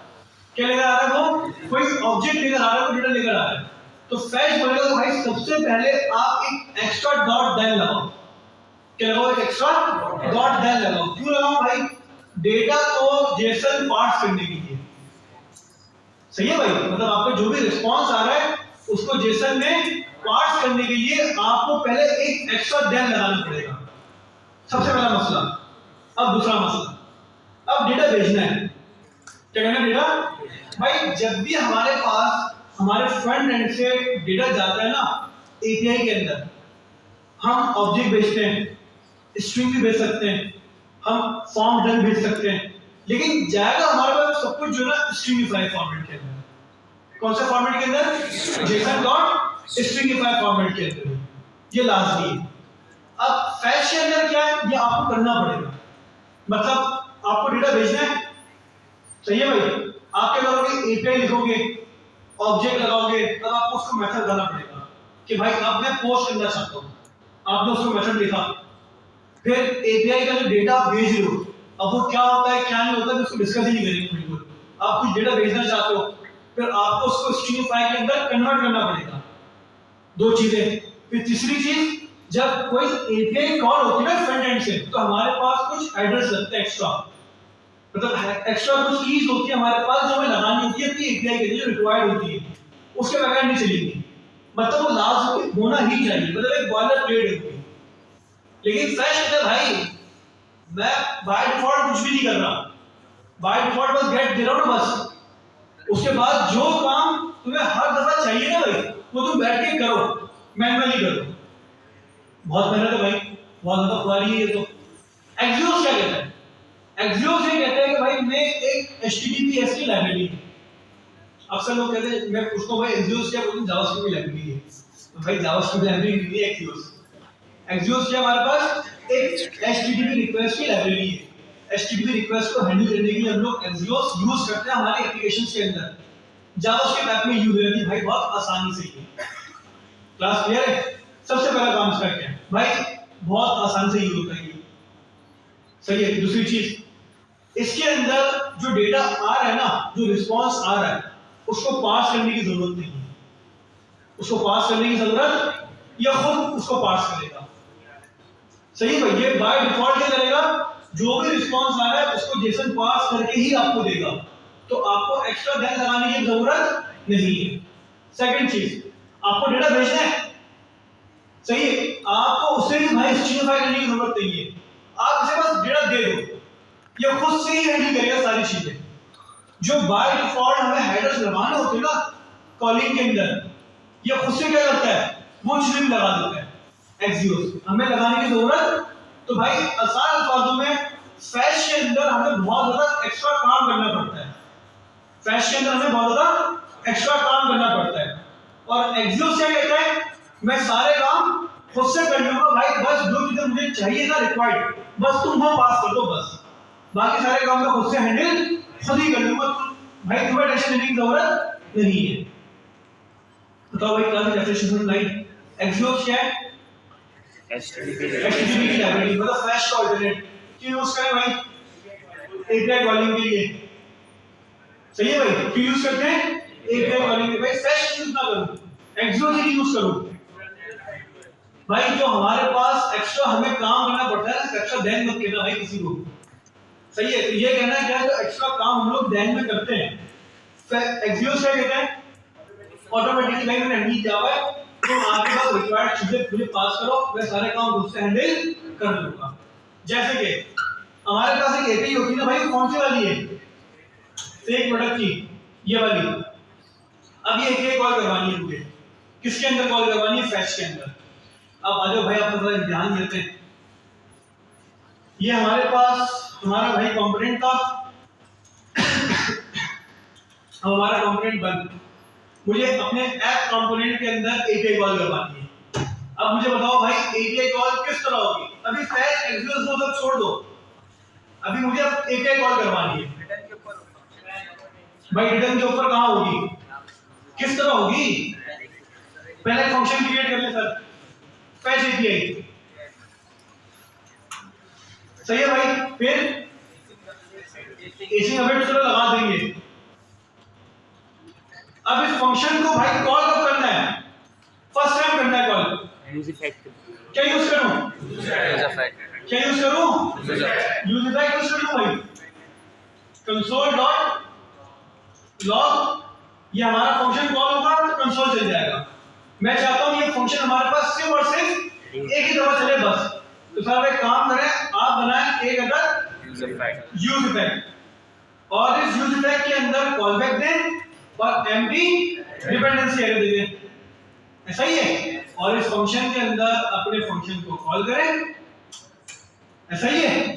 क्या लेकर आ रहा है? वो कोई ऑब्जेक्ट लेकर आ रहा है, वो डेटा लेकर आ रहा है, तो फैच बोलेगा तो भाई सबसे पहले आप एक एक्स्ट्रा डॉट देन लगाओ। क्या लगाओ? एक एक्स्ट्रा डॉट देन लगाओ। क्यों लगाओ भाई? डेटा को जेसन पार्स करने के लिए। सही है भाई, मतलब आपका जो भी रिस्पांस आ रहा है उसको जेसन में पार्स करने के लिए आपको पहले एक एक्स्ट्रा देन लगाना पड़ेगा। सबसे पहला मसला। अब दूसरा मसला, अब डेटा भेजना है। क्या कहना है डेटा? भाई जब भी हमारे पास हमारे फ्रंट एंड से डेटा जाता है ना एपीआई के अंदर, हम ऑब्जेक्ट भेजते हैं, स्ट्रिंग भी भेज सकते हैं, हम फॉर्म डन भेज सकते हैं, लेकिन जाएगा हमारे पास सब कुछ जो है ना स्ट्रिंगिफाई फॉर्मेट के अंदर। कौन सा फॉर्मेट के अंदर? जेसन डॉट स्ट्रिंगिफाई फॉर्मेट के अंदर। ये लाजमी है। अब फैच के अंदर क्या है, ये आपको करना पड़ेगा। मतलब आपको डेटा भेजना है, सही है भाई, आप क्या करोगे? एपीआई लिखोगे, ऑब्जेक्ट लगाओगे, तब आपको उसको मेथड डालना पड़ेगा कि भाई अब मैं पोस्ट करना चाहता हूँ। आपने उसको मेथड लिखा, फिर एपीआई का जो डेटा भेज रहे हो, अब वो क्या होता है क्या नहीं होता है उसको डिस्कस ही नहीं करेंगे बिल्कुल। आप कुछ डेटा भेजना चाहते हो, फिर आपको उसको स्ट्रिंगिफाई के अंदर कन्वर्ट करना पड़ेगा। दो चीजें। फिर तीसरी चीज, जब कोई एपीआई कॉल होती है ना फ्रंट एंड से, तो हमारे पास कुछ एड्रेस लगते हैं एक्स्ट्रा, मतलब एक्स्ट्रा कुछ कीज होती है हमारे पास जो हमें लगानी होती है अपनी एपीआई के लिए, जो रिक्वायर्ड होती है, उसके बगैर नहीं चलेगी, मतलब वो लाजमी होना ही चाहिए, मतलब एक बॉयलर प्लेट होती है। लेकिन फ्रेश कहता है भाई मैं बाय डिफॉल्ट कुछ भी नहीं कर रहा, बाय डिफॉल्ट बस गेट दे रहा हूं ना बस, उसके बाद जो काम तुम्हें हर दफा चाहिए ना भाई वो तुम बैठ के करो, मैनुअली करो। बहुत मेहनत है भाई, बहुत ज्यादा खुआरी है ये तो। एक्सियोस क्या कहता है? एक्सियोस ये कहता है कि भाई मैं एक HTTPS की लाइब्रेरी है। अक्सर लोग कहते हैं मैं उसको भाई एक्सियोस क्या बोलूं, जावास्क्रिप्ट की लाइब्रेरी है, तो भाई जावास्क्रिप्ट लाइब्रेरी नहीं है एक्सियोस। एक्सियोस क्या हमारे पास एक HTTP रिक्वेस्ट की लाइब्रेरी है। HTTP रिक्वेस्ट को हैंडल करने के लिए हम लोग एक्सियोस यूज करते हैं हमारे एप्लीकेशंस के अंदर, जावास्क्रिप्ट ऐप में यूज हो जाती है भाई बहुत आसानी से। क्लास क्लियर है? सबसे पहला काम इसका क्या है भाई, बहुत आसान से यूज होता है, सही है। दूसरी चीज, इसके अंदर जो डेटा आ रहा है ना, जो रिस्पांस आ रहा है, उसको पास करने की जरूरत नहीं है, उसको पास करने की जरूरत, या खुद उसको पास करेगा, सही है भाई। ये बाय डिफॉल्ट क्या करेगा, जो भी रिस्पांस आ रहा है उसको जेसन पास करके ही आपको देगा, तो आपको एक्स्ट्रा ध्यान लगाने की जरूरत नहीं है। सेकंड चीज, आपको डेटा भेजना है, सही है, आपको उससे भी भाई स्ट्रीमलाइन करने की जरूरत नहीं है, आप इसे बस डेटा दे दो, ये खुद से ही हैंडल करेगा सारी चीजें। जो बाय डिफॉल्ट हमें हेडर्स लगाने होते हैं ना कॉलिंग के अंदर, ये खुद से क्या करता है, वो चीजें भी लगा देता है एक्सियोस, हमें लगाने की जरूरत। तो भाई आसान अल्फाजों में फैश के अंदर हमें बहुत ज्यादा एक्स्ट्रा काम करना पड़ता है, फैश के अंदर हमें बहुत ज्यादा एक्स्ट्रा काम करना पड़ता है। और एक्सियोस क्या कहता है, मैं सारे काम खुद से कर लूंगा भाई, बस जो चीजें मुझे चाहिए ना रिक्वायर्ड, बस तुम वो पास कर दो, बस बाकी सारे काम मैं खुद से हैंडल खुद ही कर लूंगा, भाई तुम्हें टेंशन लेने की जरूरत नहीं है। बताओ भाई क्लास डेफिनेशन लाइन एक्सियोस क्या है? HTTP की लाइब्रेरी, मतलब फ्लैश का अल्टरनेट क्यों यूज करें भाई, एपीआई कॉलिंग के लिए, सही है भाई, क्यों यूज करते हैं एपीआई कॉलिंग के, भाई फ्लैश यूज ना करो, एक्सियोस ही यूज करो भाई। जो हमारे पास एक्स्ट्रा हमें काम करना पड़ता है ना, एक्स्ट्रा ध्यान मत देना भाई किसी को, सही है। तो ये कहना है क्या, तो एक्स्ट्रा काम हम लोग ध्यान में करते हैं, एक्सियोस क्या कहते हैं, ऑटोमेटिकली भाई मैंने हैंडल किया हुआ है, तो आपके पास रिक्वायर्ड चीजें मुझे पास करो, मैं सारे काम खुद से हैंडल कर लूंगा। जैसे कि हमारे पास एक एपीआई होती है ना भाई, कौन सी वाली है, फेक प्रोडक्ट की, ये वाली। अब ये एपीआई कॉल करवानी है मुझे, किसके अंदर कॉल करवानी है, फैच के अंदर। अब आ जाओ भाई, आप थोड़ा ध्यान देते हैं, ये हमारे पास हमारा भाई कंपोनेंट था, अब हमारा कंपोनेंट बंद, मुझे अपने ऐप कंपोनेंट के अंदर एपीआई कॉल करवानी है। अब मुझे बताओ भाई एपीआई कॉल किस तरह होगी, अभी फैच एक्सियोस वो सब छोड़ दो, अभी मुझे अब एपीआई कॉल करवानी है भाई, रिटर्न के ऊपर कहां होगी, किस तरह होगी, पहले फंक्शन क्रिएट कर ले सर, फैच एपीआई, सही है भाई, फिर एसी इवेंट को लगा देंगे। अब इस फंक्शन को भाई कॉल कब करना है, फर्स्ट टाइम करना है कॉल, यूज इफेक्ट, क्या यूज करूं, यूज इफेक्ट, क्या यूज करूं, यूज इफेक्ट यूज करूं भाई, कंसोल डॉट लॉग, ये हमारा फंक्शन कॉल होगा तो कंसोल चल जाएगा। मैं चाहता हूं ये फंक्शन हमारे पास सिर्फ और सिर्फ एक ही दफा चले बस, तो सर एक काम करें, आप बनाएं एक अदर यूज इफेक्ट, और इस यूज इफेक्ट के अंदर कॉल बैक दें और एम्प्टी डिपेंडेंसी एरर दे दें, ऐसा ही है, और इस फंक्शन के अंदर अपने फंक्शन को कॉल करें, ऐसा ही है।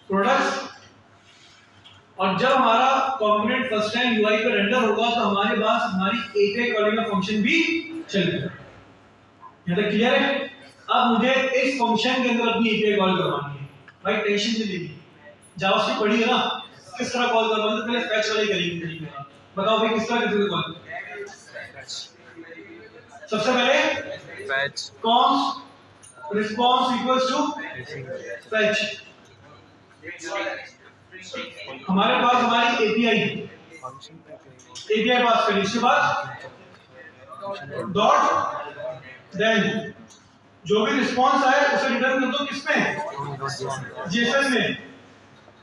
प्रोडक्ट्स, और जब हमारा कंपोनेंट फर्स्ट टाइम यूआई पे रेंडर होगा तो हमारे पास हमारी एपीआई कॉलिंग का फंक्शन भी चलेगा, यहां तक क्लियर है। अब मुझे इस फंक्शन के अंदर अपनी एपीआई कॉल करवानी है भाई, टेंशन नहीं लेनी, जावास्क्रिप्ट पढ़ी है ना, किस तरह कॉल करवानी है, पहले फैच वाली करेंगे, बताओ भाई किस तरह करते कॉल, सबसे पहले fetch, const response equals to fetch, हमारे पास हमारी एपीआई फंक्शन पे एपीआई पास करी, इसके बाद डॉट देन जो भी रिस्पॉन्स आए उसे रिटर्न कर दो किसमें, जेएसएस में।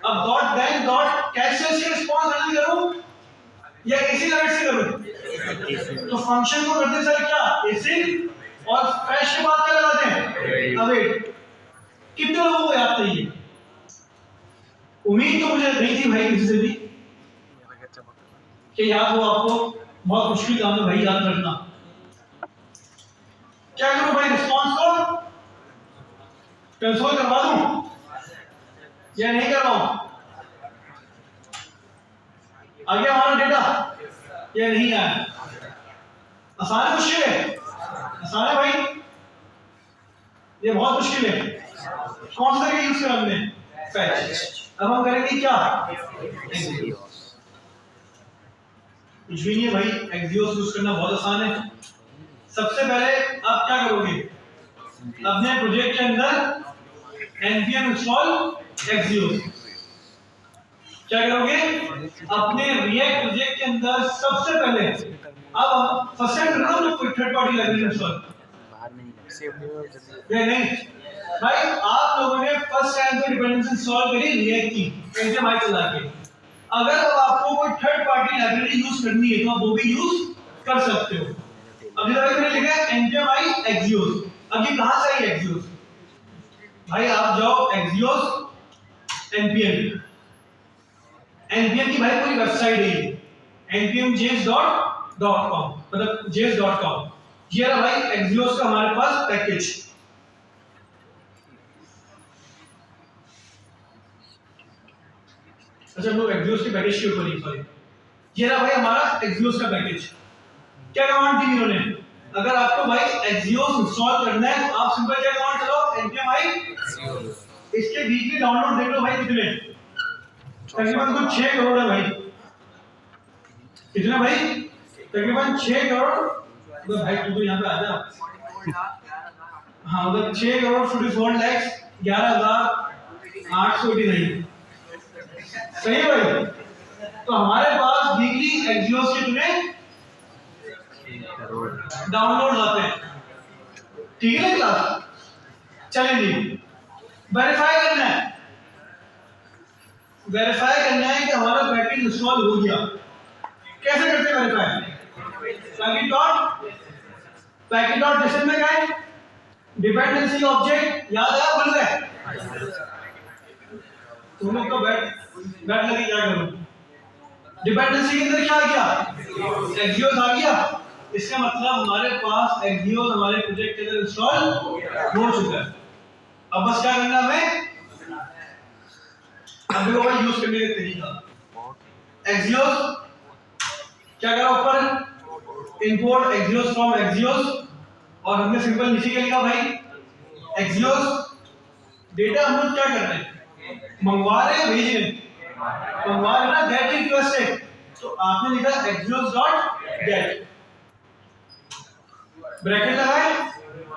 अब डॉट देन डॉट कैश से रिस्पॉन्स हैंडल करूं या एसी लिमिट से करूं? तो फंक्शन को करते सर क्या एसी और फ्रेश के बाद क्या लगाते हैं अवेट। कितने लोगों को याद नहीं है? उम्मीद तो मुझे नहीं थी भाई किसी से भी कि याद हो आपको, बहुत मुश्किल काम है भाई याद रखना। क्या करूं भाई, रिस्पॉन्स को कंसोल करवा दूं या नहीं करवाऊं? आ गया हमारा डेटा या नहीं आया? आसान है मुश्किल है? आसान है भाई, ये बहुत मुश्किल है। कौन सा यूज किया हमने? फैच। अब हम करेंगे क्या? कुछ भी नहीं है भाई, एक्सियोस यूज करना बहुत आसान है। सबसे पहले आप क्या करोगे, अपने प्रोजेक्ट के अंदर npm इंस्टॉल एक्सियोस। क्या करोगे, अपने रिएक्ट प्रोजेक्ट के अंदर सबसे पहले, अब फर्स्ट टाइम करना तो कोई थर्ड पार्टी लाइब्रेरी इंस्टॉल बाहर में नहीं सेव नहीं भाई, आप लोगों ने फर्स्ट टाइम तो डिपेंडेंसी इंस्टॉल करी रिएक्ट की npm i चला के। अगर अब आपको कोई थर्ड पार्टी लाइब्रेरी यूज करनी है तो आप वो भी यूज कर सकते हो। अब जैसे मैंने लिखा है npm i एक्सियोस। अब ये कहां से आई एक्सियोस? भाई आप जाओ एक्सियोस npm की भाई पूरी वेबसाइट है npmjs.com, मतलब js.com। ये रहा भाई एक्सियोस का हमारे पास पैकेज। अच्छा हम लोग एक्सियोस के पैकेज के ऊपर ही सॉरी, ये रहा भाई हमारा एक्सियोस का पैकेज। क्या कमांड दी इन्होंने, अगर आपको भाई एक्सियोस इंस्टॉल करना है तो आप सिंपल क्या कमांड चलाओ npm i। इसके वीकली डाउनलोड देख लो भाई कितने, तकरीबन कुछ 6 करोड़ है भाई। कितना भाई? तकरीबन 6 करोड़। तो भाई तू तो यहाँ पे आ जा। हाँ मतलब 6 करोड़ 44 लाख 11,889। सही है भाई। तो हमारे पास वीकली एक्सियोस के कितने डाउनलोड आते हैं, ठीक है क्लास? चलेंगे वेरीफाई करना है, वेरीफाई करना है कि हमारा पैकेज इंस्टॉल हो गया। कैसे करते हैं वेरीफाई? पैकेज डॉट जेसन में गए, डिपेंडेंसी ऑब्जेक्ट याद आया भूल गए? तुम लोग तो बैठ लगे क्या करूं? डिपेंडेंसी के अंदर क्या आ गया? एक्सियोस आ गया। इसका मतलब हमारे पास एक्सियोस हमारे प्रोजेक्ट के अंदर इंस्टॉल हो चुका है। अब बस क्या करना है हमें, अब देखो भाई यूज करने का तरीका। एक्सियोस क्या करा ऊपर, इंपोर्ट एक्सियोस फ्रॉम एक्सियोस, और हमने सिंपल नीचे क्या लिखा भाई एक्सियोस डेटा। हम लोग क्या कर रहे हैं, मंगवा रहे हैं, भेज रहे हैं। मंगवा रहे ना गेट रिक्वेस्ट है, तो आपने लिखा एक्सियोस डॉट गेट, ब्रैकेट लगाए।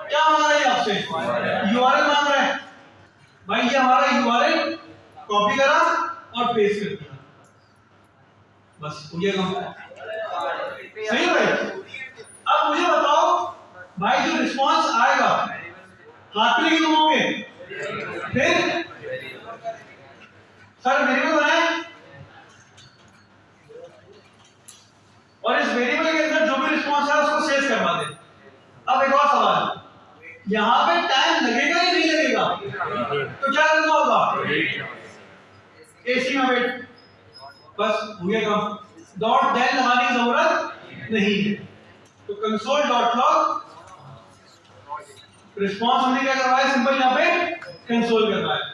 क्या मांग रहा है आपसे? यूआरएल मांग रहा है भाई, ये हमारा यूआरएल कॉपी करा और पेस्ट कर दिया, बस हो गया काम। सही है भाई। अब मुझे बताओ भाई जो रिस्पांस आएगा हाथ में लेके घूमोगे, फिर सर वेरिएबल बनाए और इस वेरिएबल के अंदर जो भी रिस्पांस है उसको सेव करवा दे। अब एक और सवाल, यहाँ पे टाइम लगेगा या नहीं लगेगा? तो क्या करना होगा, एसी में वेट, बस हो गया काम। डॉट देन लगाने की जरूरत नहीं है। तो कंसोल डॉट लॉग रिस्पांस हमने क्या करवाया, सिंपल यहाँ पे कंसोल करवाया।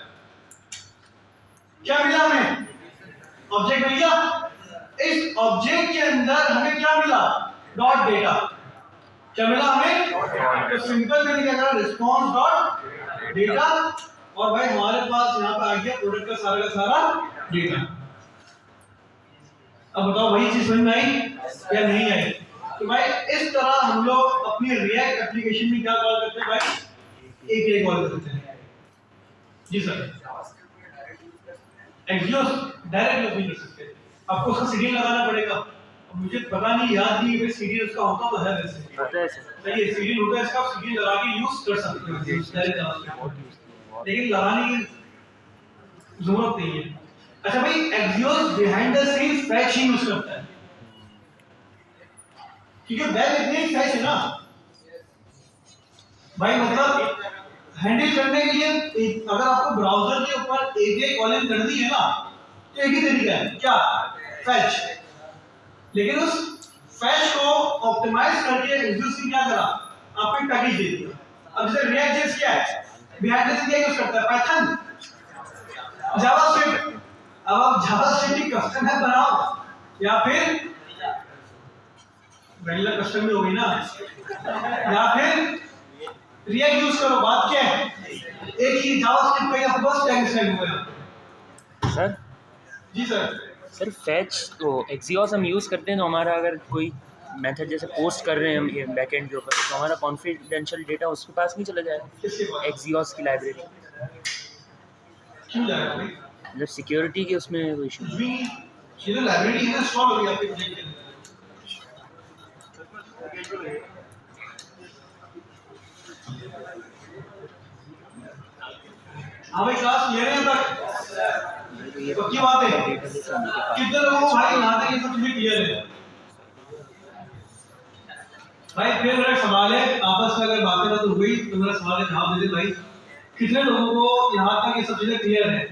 क्या मिला हमें, ऑब्जेक्ट मिल गया। इस ऑब्जेक्ट के अंदर हमें क्या मिला, डॉट डेटा। क्या मिला हमें, तो सिंपल मैंने क्या करा, रिस्पांस डॉट डेटा, और भाई हमारे पास यहाँ पे आ गया प्रोडक्ट का सारा डेटा। अब बताओ भाई चीज समझ में आई या नहीं आई? तो भाई इस तरह हम लोग अपनी रिएक्ट एप्लीकेशन में क्या कॉल करते हैं भाई, एपीआई कॉल करते हैं। जी सर, एक्सियोस डायरेक्ट यूज नहीं कर सकते, आपको उसका सीडी लगाना पड़ेगा। मुझे पता नहीं, याद नहीं है सीडी उसका होता तो है वैसे। होता है सर। सही है, सीडी होता है इसका, सीडी लगा के यूज कर सकते हो डायरेक्ट जावास्क्रिप्ट, लेकिन लगाने की जरूरत नहीं है। अच्छा भाई, Axios behind the scenes fetch he use करता है, क्योंकि वेब इतनी फैच है ना भाई, मतलब हैंडल करने के लिए अगर आपको ब्राउज़र के ऊपर एपीआई कॉलिंग करनी है ना, तो एक ही तरीका है, क्या? फैच। लेकिन उस फैच को ऑप्टिमाइज करके एक्सियोस ने क्या करा, आपको एक पैकेज दे दिया। अब जैसे रिएक्ट जेएस क्या है, बिहाइंड द सीन क्या यूज करता है, पाइथन, जावास्क्रिप्ट। अब आप जावास्क्रिप्ट की कस्टम ऐप बनाओ या फिर वैनिला कस्टम में हो गई ना, या फिर रिएक्ट यूज करो, बात क्या है, एक ही जावास्क्रिप्ट का आपके पास टैग सेट हुआ है। सर जी सर। सर फैच तो एक्सियोस हम यूज़ करते हैं, तो हमारा अगर कोई मेथड जैसे पोस्ट कर रहे हैं हम ये बैकएंड के ऊपर, तो हमारा कॉन्फिडेंशियल डेटा उसके पास नहीं चला जाएगा किसके पास? एक्सियोस की लाइब्रेरी, क्यों जाएगा भाई? मतलब सिक्योरिटी के उसमें कोई इशू। कुछ भी नहीं, ये तो लाइब्रेरी है ना, इंस्टॉल हो गई आपके प्रोजेक्ट के अंदर। हाँ भाई, क्लास क्लियर है यहाँ तक? पक्की बात है? कितने लोगों को भाई यहाँ तक ये सब चीजें क्लियर है? भाई फिर मेरा सवाल है, आपस में अगर बातें बात हो गई तो मेरा सवाल है, जवाब दे दे भाई, कितने लोगों को यहाँ तक ये सब चीजें क्लियर है?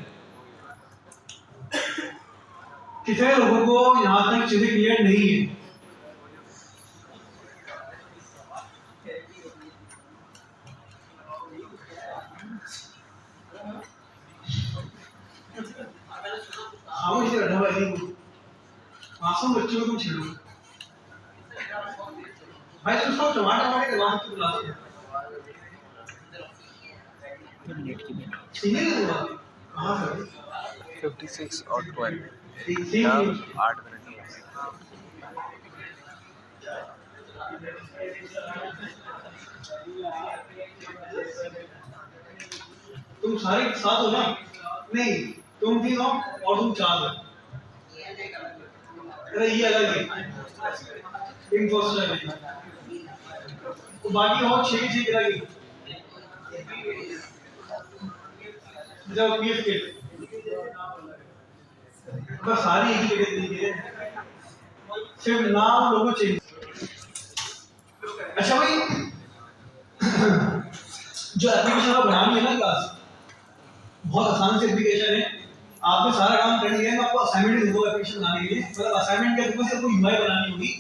कितने लोगों को यहाँ तक चीजें क्लियर नहीं है? खामोश ही बैठा भाई, मासूम बच्चों को तुम छेड़ो भाई, तुम सब टमाटर टमाटर करवा सकते हो क्लास में। ठीक है ना? कहाँ से? 56 और 12 ठीक ठीक। 8 मिनट। तुम सारे एक साथ हो ना? नहीं, तुम 3 हो और तुम 4 हो। अरे ये अलग है, इम्पोस्टर है, तो बाकी और 6 की 6 अलग है। जब पीएफ के बस सारी एक ही जगह दी है, सिर्फ नाम लोगों चेंज। अच्छा भाई, जो एप्लीकेशन आप बनानी है ना क्लास, बहुत आसान सी एप्लीकेशन है, आपने सारा काम कर लिया है, मैं आपको असाइनमेंट दूंगा एप्लीकेशन बनाने के लिए, मतलब असाइनमेंट के थ्रू से आपको यूआई बनानी होगी।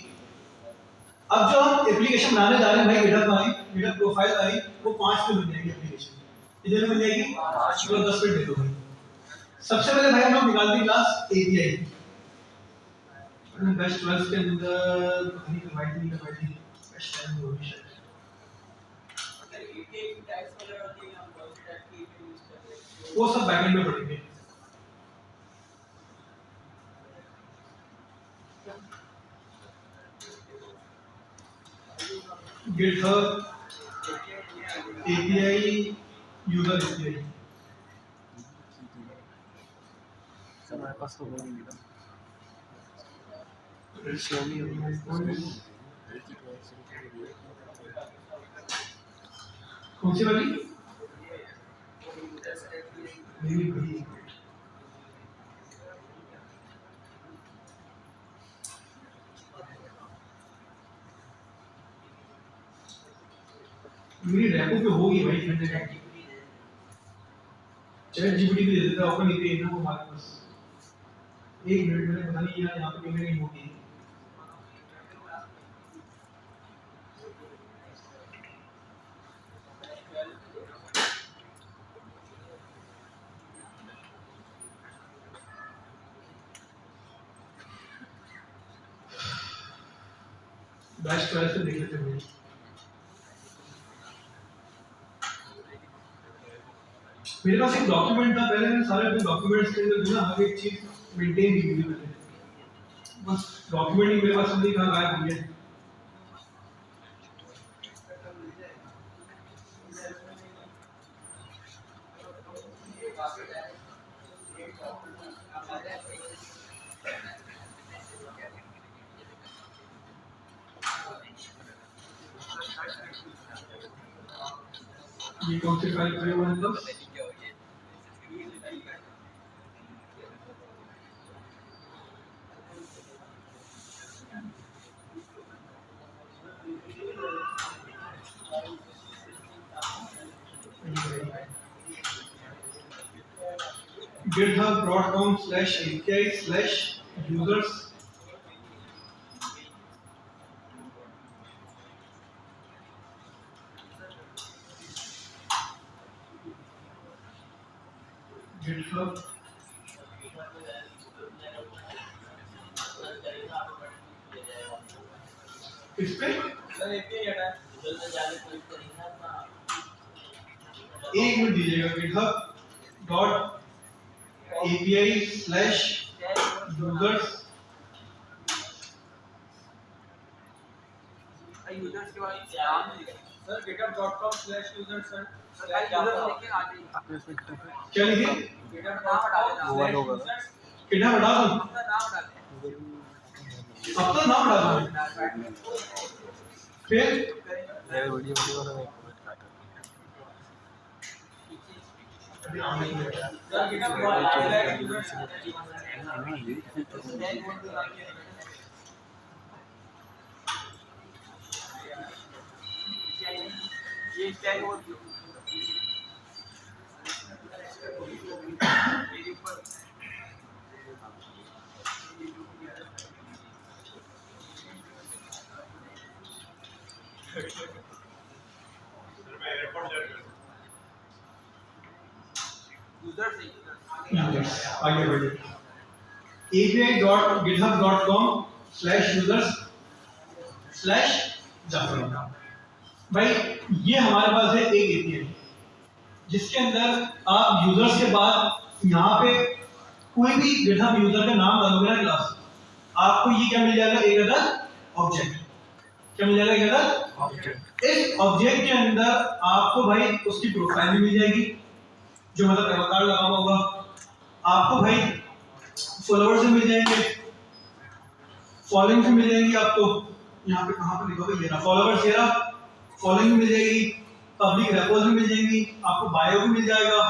अब जो हम एप्लीकेशन बनाने जा रहे हैं भाई, गिटहब वाली, गिटहब प्रोफाइल वाली, वो 5 पे बन जाएगी एप्लीकेशन। कितने में बन जाएगी? 10 मिनट दे दो भाई। सबसे पहले भाई हम लोग निकालते हैं क्लास एपीआई। बेस्ट 12 के अंदर नहीं करवाई थी, बेस्ट 10 हो गई शायद। वो सब बैकएंड में पढ़ेंगे। GitHub API, user API. Sir हमारे पास तो वो नहीं मिला। कौन सी वाली? मेरी बड़ी मेरी रैपो पे होगी भाई, फ्रंट एंड चैट जीपीटी भी दे देता, ओपन नहीं है ना वो हमारे पास। एक मिनट में पता नहीं यार यहाँ पे क्यों नहीं होगी। बैच 12 से देख लेते हैं। मेरे पास एक डॉक्यूमेंट था, पहले मैंने सारे अपने डॉक्यूमेंट्स के अंदर जो ना हर एक चीज मेंटेन की हुई है, बस डॉक्यूमेंट ही मेरे पास नहीं था, गायब हो गया। ये कौन सी फाइल पर है मतलब github.com/API/users GitHub इस पे एक मिनट दीजिएगा github.API/users यूजर्स के बाद नाम सर github.com/users सर क्या लिखे github GitHub नाम हटा देना हटा दूं नाम हटा अब तो नाम हटा दूं फिर सर ये टैग और आगे बढ़िए api.github.com/users/java भाई ये हमारे पास है एक एपीआई जिसके अंदर आप यूजर्स के बाद यहाँ पे कोई भी GitHub यूजर का नाम डालोगे ना क्लास आपको ये क्या मिल जाएगा एक अदर ऑब्जेक्ट क्या मिल जाएगा एक अदर ऑब्जेक्ट इस ऑब्जेक्ट के अंदर आपको भाई उसकी प्रोफाइल भी मिल जाएगी जो मतलब अवतार लगा हुआ होगा आपको भाई फॉलोअर्स भी मिल जाएंगे फॉलोइंग भी मिल जाएंगी आपको यहाँ पे कहाँ पे लिखोगे ये ना फॉलोअर्स ये ना फॉलोइंग भी मिल जाएगी पब्लिक रेपोज भी मिल जाएंगी आपको बायो भी मिल जाएगा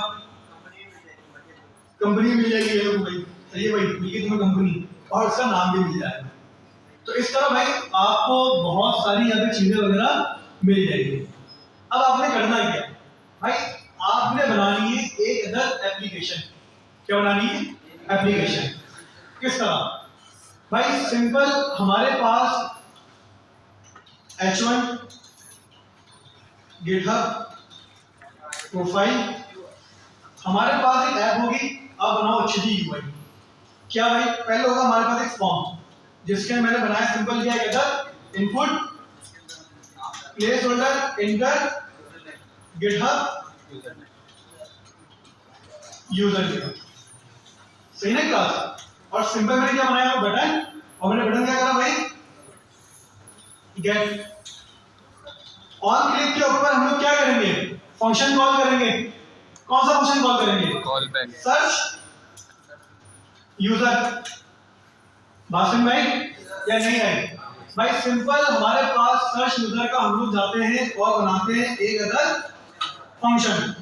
कंपनी मिल जाएगी ये लोग भाई सही है भाई मिलके तुम्हें कंपनी और उसका नाम भी मिल जाएगा तो इस तरह भाई आपको बहुत सारी यहाँ पे चीजें वगैरह मिल जाएगी अब आपने करना क्या भाई आपने बनानी है एक अदर एप्लीकेशन क्या बनानी है एप्लीकेशन किस तरह भाई सिंपल हमारे पास h1 GitHub प्रोफाइल हमारे पास एक ऐप होगी अब बनाओ HTTP UI क्या भाई पहले होगा हमारे पास एक फॉर्म जिसके मैंने बनाया सिंपल क्या इधर input place holder inter GitHub user सही ना क्लास और सिंपल मैंने क्या बनाया बटन और मैंने बटन क्या करा भाई गेट ऑन क्लिक के ऊपर हम लोग क्या करेंगे फंक्शन कॉल करेंगे कौन सा फंक्शन कॉल करेंगे कॉल बैक सर्च यूजर भाषण भाई या नहीं है भाई सिंपल हमारे पास सर्च यूजर का हम लोग जाते हैं और बनाते हैं एक अदर फंक्शन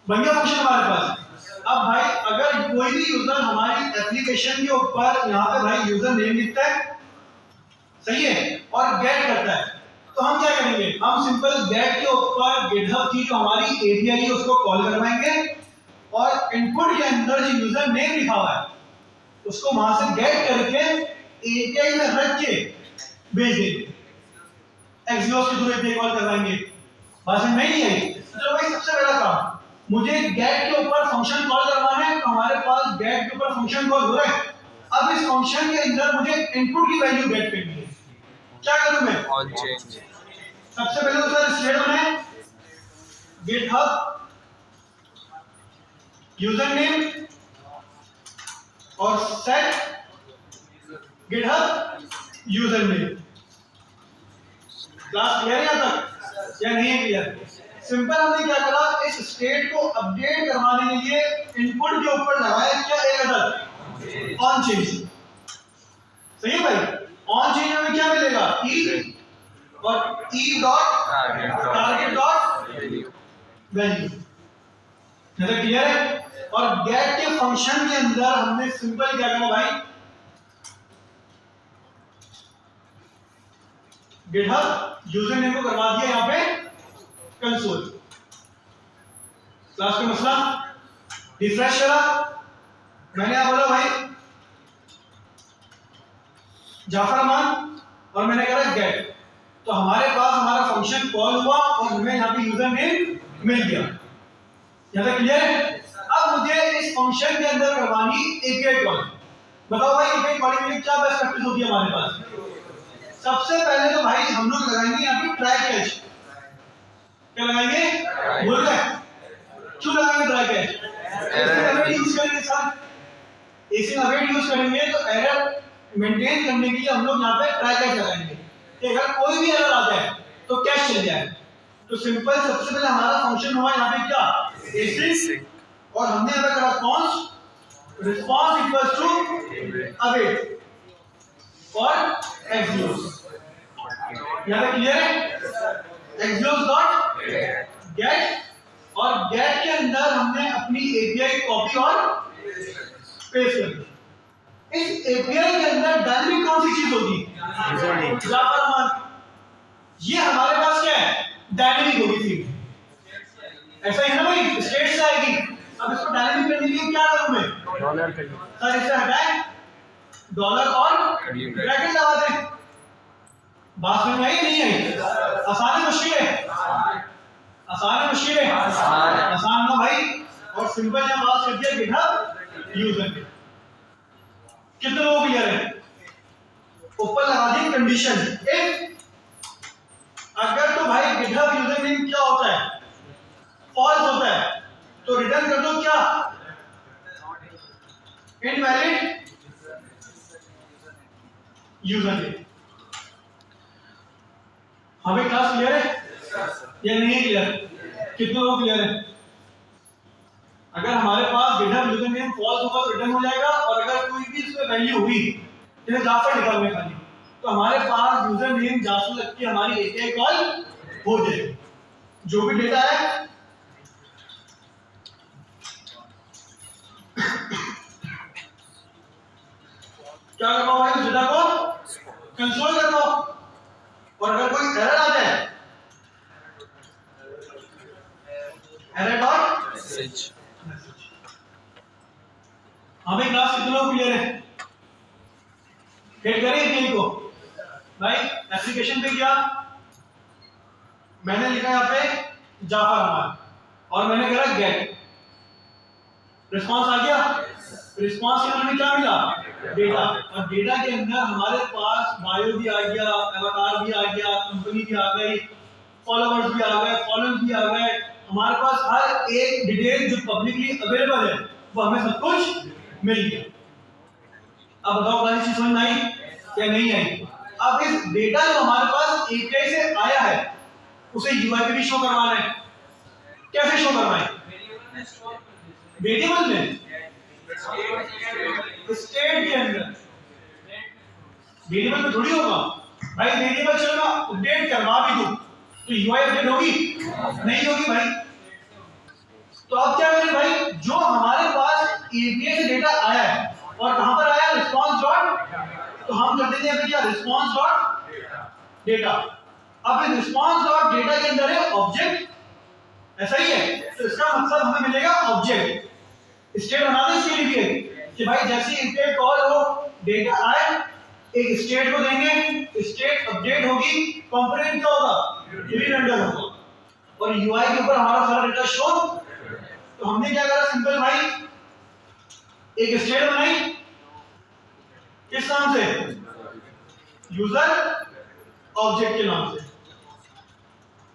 बन गया फंक्शन हमारे पास अब भाई अगर कोई भी यूजर हमारी एप्लीकेशन के ऊपर यहाँ पे भाई यूजर नेम लिखता है सही है और गेट करता है तो हम क्या करेंगे हम सिंपल गेट के ऊपर GitHub की जो हमारी एपीआई है उसको कॉल करवाएंगे और इनपुट के अंदर जो यूजर नेम लिखा हुआ है उसको वहां से गेट करके एपीआई में रख के भेज देंगे एक्सियोस के थ्रू एपीआई कॉल करवाएंगे बात समझ में नहीं आई चलो भाई सबसे पहला काम मुझे गेट के ऊपर फंक्शन कॉल करवाना है तो हमारे पास गेट के ऊपर फंक्शन कॉल हो रहा है अब इस फंक्शन के अंदर मुझे इनपुट की वैल्यू गेट करनी है क्या करूं मैं ऑन चेंज सबसे पहले तो सर स्लेट बनाए GitHub यूजर नेम और set GitHub user name class clear है यहां तक या नहीं है क्लियर सिंपल हमने क्या करा इस स्टेट को अपडेट करवाने के लिए इनपुट के ऊपर लगाया क्या एक अदर ऑन चेंज सही है भाई ऑन चेंज में क्या मिलेगा ई और e वैल्यू। जैसे क्लियर है? और गेट के फंक्शन के अंदर हमने सिंपल क्या करना भाई, गिटहब यूजर नेम को करवा दिया यहाँ पे कंसोल। क्लास का मसला रिफ्रेश करा, मैंने यहाँ बोला भाई जाफर अमान और मैंने कहा गेट, तो हमारे पास हमारा फंक्शन कॉल हुआ और हमें यहाँ पे यूजर नेम मिल गया। यहाँ तक क्लियर है? अब मुझे इस फंक्शन के अंदर करवानी एपीआई कॉल। बताओ भाई एपीआई कॉलिंग के लिए क्या बेस्ट प्रैक्टिस होती है हमारे पास? सबसे पहले तो भाई हम लोग लगाएंगे यहाँ पे ट्राई कैच। क्या लगाएंगे? भूल गए? क्यों लगाएंगे ट्राई कैच? एरर यूज करेंगे सर, ऐसे अवेट यूज करेंगे तो एरर मेंटेन करने के लिए हम लोग यहाँ पे ट्राई कैच लगाएंगे कि अगर कोई भी एरर आता है तो कैश चल जाए। तो सिंपल सबसे पहले हमारा फंक्शन हुआ यहाँ पे क्या, एसिड, और हमने यहाँ पे करा const response equals to await और एक्सियोस। यहाँ पे क्लियर है? एक्सियोस डॉट गेट, और गेट के अंदर हमने अपनी एपीआई कॉपी और पेस्ट कर दी। इस एपीआई के अंदर डायनेमिक कौन सी चीज होगी? जाफर अमान। ये हमारे पास क्या है? डायनेमिक होगी फील्ड। ऐसा ही है ना भाई, स्टेट से आएगी। अब इसको डायनेमिक करने के लिए क्या करूं मैं? डॉलर कर लो सर, इसे हटाएं, डॉलर और ब्रैकेट लगा दें। बात समझ में आई नहीं आई? आसान है मुश्किल है? आसान है मुश्किल है? आसान ना भाई। और सिंपल ने पास कर दिया गिटहब यूजर ने। कितने लोग क्लियर है? ऊपर लगा दी कंडीशन इफ, अगर तो भाई गिटहब यूजर नेम क्या होता है? फॉल्स होता है, तो रिटर्न कर दो क्या? Invalid user name. हमें क्लास क्लियर है या नहीं है? क्लियर? कितने लोग क्लियर है? अगर हमारे पास गिटहब यूजर नेम फॉल्स होगा तो रिटर्न हो जाएगा, और अगर कोई भी इसमें वैल्यू हुई जैसे जाफर लिखा हुआ है खाली, तो हमारे पास यूजर नेम जाफर लग के हमारी एपीआई कॉल हो जाएगी। जो भी डेटा है क्या करना होगा, इस डेटा को कंसोल करना हो, और अगर कोई एरर आ जाए एरर डॉट मैसेज। हमें क्लास कितने लोग क्लियर है? हेड करें इतने को भाई। एप्लीकेशन पे गया, मैंने लिखा यहाँ पे जाफर अमान और मैंने करा गेट, रिस्पांस आ गया। रिस्पांस के अंदर क्या मिला? डेटा। और डेटा के अंदर हमारे पास बायो भी आ गया, अवतार भी आ गया, कंपनी भी आ गई, फॉलोअर्स भी आ गए, फॉलोअर्स भी आ गए। हमारे पास हर एक डिटेल जो पब्लिकली अवेलेबल है वो हमें सब कुछ मिल गया। अब बताओ कौन सी चीज समझ में आई या नहीं आई? अब इस डेटा जो हमारे पास एपीआई से आया है उसे यूआई पे भी शो करवाना है। कैसे शो करवाएं? वेरिएबल में, स्टेट के अंदर। वेरिएबल में थोड़ी होगा भाई, वेरिएबल चलो मैं अपडेट करवा भी दूं तो यूआई अपडेट होगी? नहीं होगी भाई। तो अब क्या करें भाई, जो हमारे पास एपीआई से डेटा आया है और कहां पर आया? रिस्पांस डॉट, तो हम कर देते हैं क्या? Response dot data. अब इस रिस्पांस डॉट डेटा के अंदर है ऑब्जेक्ट, ऐसा ही है, तो इसका मतलब हमें मिलेगा ऑब्जेक्ट। स्टेट बना दे इसके लिए कि भाई जैसे एपीआई कॉल हो, डेटा आए, एक स्टेट को देंगे, स्टेट अपडेट होगी, कंपोनेंट क्या होगा? रेंडर होगा, और यूआई के ऊपर हमारा सारा डेटा शो। तो हमने क्या करा? सिंपल भाई एक स्टेट बनाई, किस नाम से? यूजर ऑब्जेक्ट के नाम से,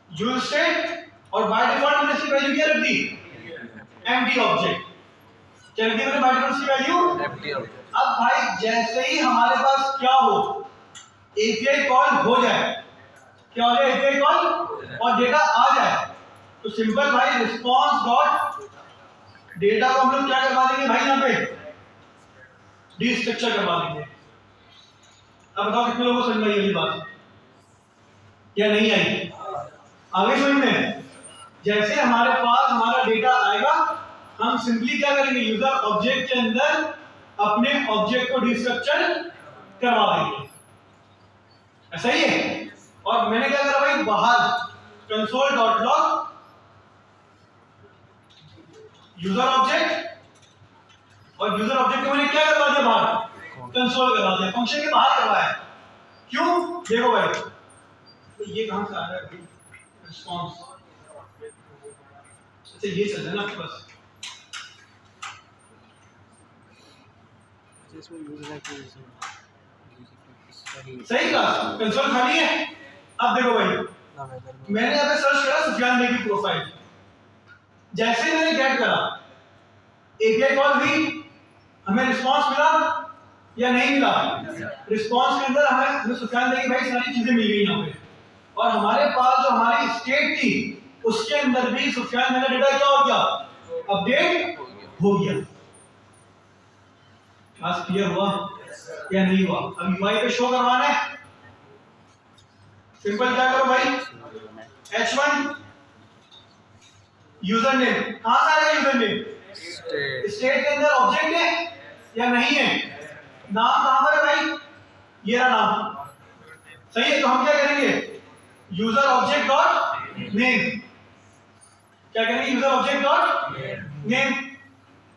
यूज स्टेट, और बाय डिफॉल्ट मैंने इसकी वैल्यू क्या रख दी? Empty object. क्या रख दी मैंने बाय डिफॉल्ट इसकी वैल्यू? एम्प्टी। अब भाई जैसे ही हमारे पास क्या हो, एपीआई कॉल हो जाए, क्या हो जाए? एपीआई कॉल और डेटा आ जाए, तो सिंपल भाई रिस्पांस डॉट डेटा को हम लोग क्या करवा देंगे भाई? यहाँ पे डीस्ट्रक्चर करवा देंगे। अब बताओ कितने लोगों को समझ में आई ये बात या नहीं आई? आगे समझ में? जैसे हमारे पास हमारा डेटा आएगा हम सिंपली क्या करेंगे, यूजर ऑब्जेक्ट के अंदर अपने ऑब्जेक्ट को डिस्ट्रक्चर करवा देंगे, ऐसा ही है। और मैंने क्या करा भाई, बाहर console dot log user object, और यूजर ऑब्जेक्ट को मैंने क्या करवा दिया, बाहर कंसोल करवा दिया, फंक्शन के बाहर करवाया। क्यों, देखो भाई, तो ये कहां से आ रहा है रिस्पांस, अच्छा ये चल रहा है ना आपके पास, सही क्लास कंसोल खाली है। अब देखो भाई, मैंने यहाँ पे सर्च करा सुफियान बे की प्रोफाइल, जैसे मैंने गेट करा एपीआई कॉल हुई, हमें रिस्पांस मिला या नहीं मिला, रिस्पांस के अंदर हमें सुफियान बे की भाई सारी चीजें मिल गई यहाँ पे, और हमारे पास जो हमारी स्टेट थी उसके अंदर भी सुफियान बे का डेटा क्या हो गया, अपडेट हो गया। क्लास क्लियर हुआ या नहीं हुआ? अब यूआई पे शो करवाना है, सिंपल क्या करो भाई, h1 यूजर नेम, कहां से आएगा यूजर नेम, स्टेट के अंदर ऑब्जेक्ट है या नहीं है, नाम कहां पर है भाई, ये रहा नाम, सही है। तो हम क्या करेंगे, यूजर ऑब्जेक्ट डॉट नेम, क्या करेंगे, यूजर ऑब्जेक्ट डॉट नेम,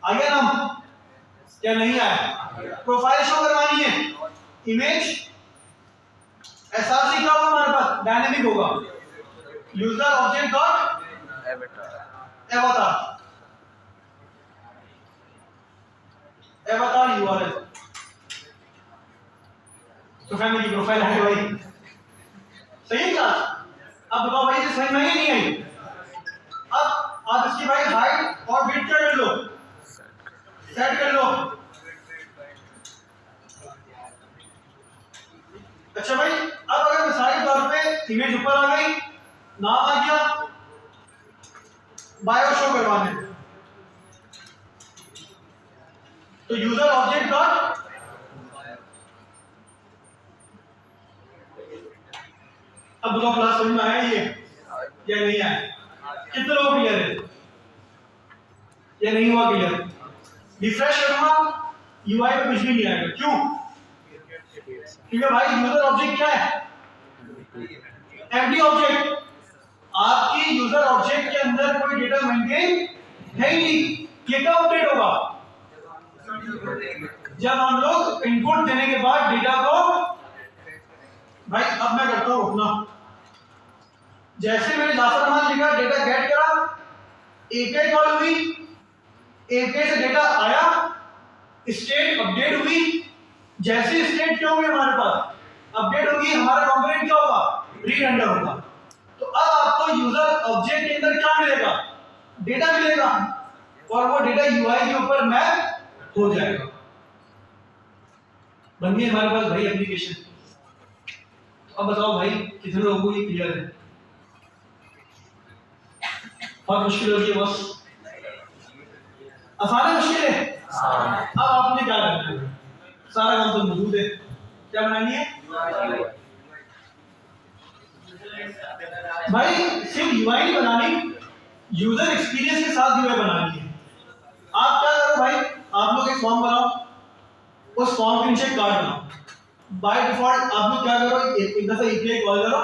आ गया नाम क्या नहीं आया, प्रोफाइल शो करवानी है, इमेज एसआरसी क्या होगा हमारे पास, डायनेमिक होगा, यूजर ऑब्जेक्ट डॉट एवतार, एवतार यूआरएल, तो फैमिली की प्रोफाइल है भाई, सही है क्लास। अब बताओ भाई, समझ में आई नहीं आई? अब आप इसकी भाई हाइट और विड्थ क्या कर लो, सेट कर लो। अच्छा भाई, अब अगर मिसाल के तौर पे इमेज ऊपर आ गई, नाम आ गया, बायो शो करवाने, तो यूजर ऑब्जेक्ट डॉट, अब बताओ क्लास समझ में आया ये या नहीं आया, कितने लोग क्लियर है या नहीं हुआ क्लियर? रिफ्रेश करूंगा यूआई पे कुछ भी नहीं आएगा, क्यों, क्योंकि भाई यूजर ऑब्जेक्ट क्या है, एम्प्टी ऑब्जेक्ट, आपकी यूजर ऑब्जेक्ट के अंदर कोई डेटा मेंटेन है ही नहीं, ये कब अपडेट होगा, जब हम लोग इनपुट देने के बाद डेटा को, भाई अब मैं करता हूं अपना, जैसे मैंने जाफर अहमद लिखा, डेटा गेट करा, एपीआई कॉल हुई, एपीआई से डेटा आया, स्टेट अपडेट हुई, जैसे स्टेट क्या होगी हमारे पास, अपडेट होगी, हमारा कंपोनेंट क्या होगा, री-रेंडर होगा। तो अब आपको यूजर ऑब्जेक्ट के अंदर क्या मिलेगा, डेटा मिलेगा, और वो डेटा यूआई के ऊपर मैप हो जाएगा, बन गई हमारे पास भाई एप्लीकेशन। अब बताओ भाई कितने लोगों को ये क्लियर है? बहुत मुश्किल होगी बस, आसान है मुश्किल है? अब आपने क्या करना है, सारा काम तो मौजूद है, क्या बनानी है भाई, सिर्फ यूआई नहीं बनानी, यूजर एक्सपीरियंस के साथ यूआई बनानी है। आप क्या करो भाई, आप लोग एक फॉर्म बनाओ, उस फॉर्म के नीचे कार्ड बनाओ, बाय डिफॉल्ट आप लोग क्या करो, एक दफा एपीआई कॉल करो,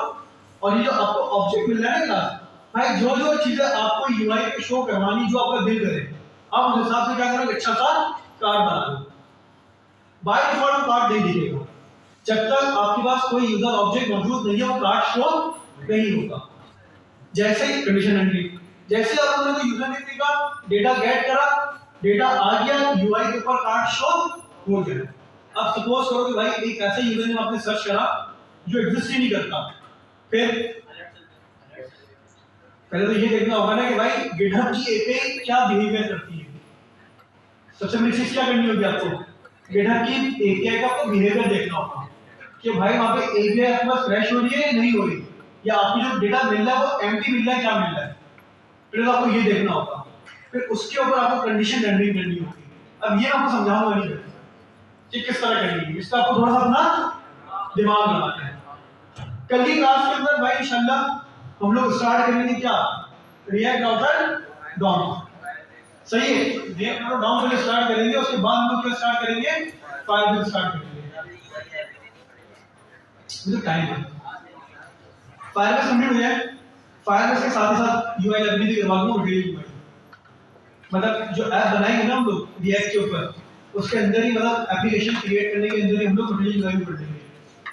और ये जो आपको ऑब्जेक्ट मिल रहा है ना क्लास, भाई जो जो चीजें आपको यूआई पे शो करवानी, जो आपका दिल करे, आप उस हिसाब से क्या करो, अच्छा सा कार्ड बना लो, बाय डिफॉल्ट कार्ड दे दीजिएगा, जब तक आपके पास कोई यूजर ऑब्जेक्ट मौजूद नहीं है वो कार्ड शो नहीं होगा। जैसे ही कंडीशन एंट्री, जैसे आप लोगों ने यूजर नेम लिखा, डेटा गेट करा, डेटा आ गया, यूआई के ऊपर कार्ड शो हो गया। अब सपोज करो कि भाई एक ऐसा यूजर नेम आपने सर्च करा जो एग्जिस्ट ही नहीं करता, फिर पहले तो ये देखना होगा ना कि भाई गिटहब की एपीआई क्या बिहेवियर करती है। सबसे पहली चीज क्या करनी होगी आपको, गिटहब की एपीआई का आपको बिहेवियर देखना होगा कि भाई वहां पे एपीआई आपके पास क्रैश हो रही है नहीं हो रही, या आपको जो डेटा मिल रहा है वो एम्प्टी मिल रहा है क्या मिल रहा है, फिर आपको ये देखना होगा, फिर उसके ऊपर आपको कंडीशन रेंडरिंग करनी होगी। अब ये आपको समझाऊंगा नहीं कि किस तरह करनी है, इसका आपको थोड़ा सा अपना दिमाग लगाना है। कल की क्लास के अंदर भाई इंशाल्लाह हम लोग स्टार्ट करेंगे क्या, रिएक्ट राउटर डॉम। सही है, रिएक्ट राउटर डॉम पहले स्टार्ट करेंगे, उसके बाद हम लोग क्या स्टार्ट करेंगे, फायरबेस स्टार्ट करेंगे। मुझे टाइम है, फायरबेस कंप्लीट हो जाए, फायरबेस के साथ ही साथ यूआई लाइब्रेरी भी करवा दूंगा, वीडियो यूआई मतलब जो ऐप बनाएंगे ना हम लोग रिएक्ट के ऊपर, उसके अंदर ही मतलब एप्लीकेशन क्रिएट करने के अंदर ही हम लोग मटेरियल यूआई पढ़ लेंगे,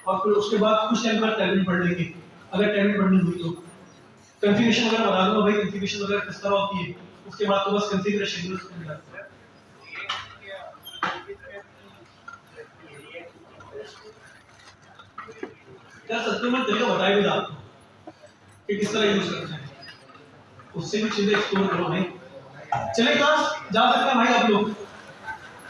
और फिर उसके बाद कुछ टाइम बाद टैबलेट पढ़ लेंगे, अगर टैबलेट पढ़नी हुई तो। कॉन्फ़िगरेशन वगैरह बता दूंगा भाई, कॉन्फ़िगरेशन वगैरह किस तरह होती है, उसके बाद तो बस कॉन्फ़िगरेशन यूज करना है। यार सत्य में तरीका बताया भी था आपको कि किस तरह यूज करना है, उससे भी चीजें एक्सप्लोर करो भाई। चले क्लास जा सकते हैं भाई आप लोग।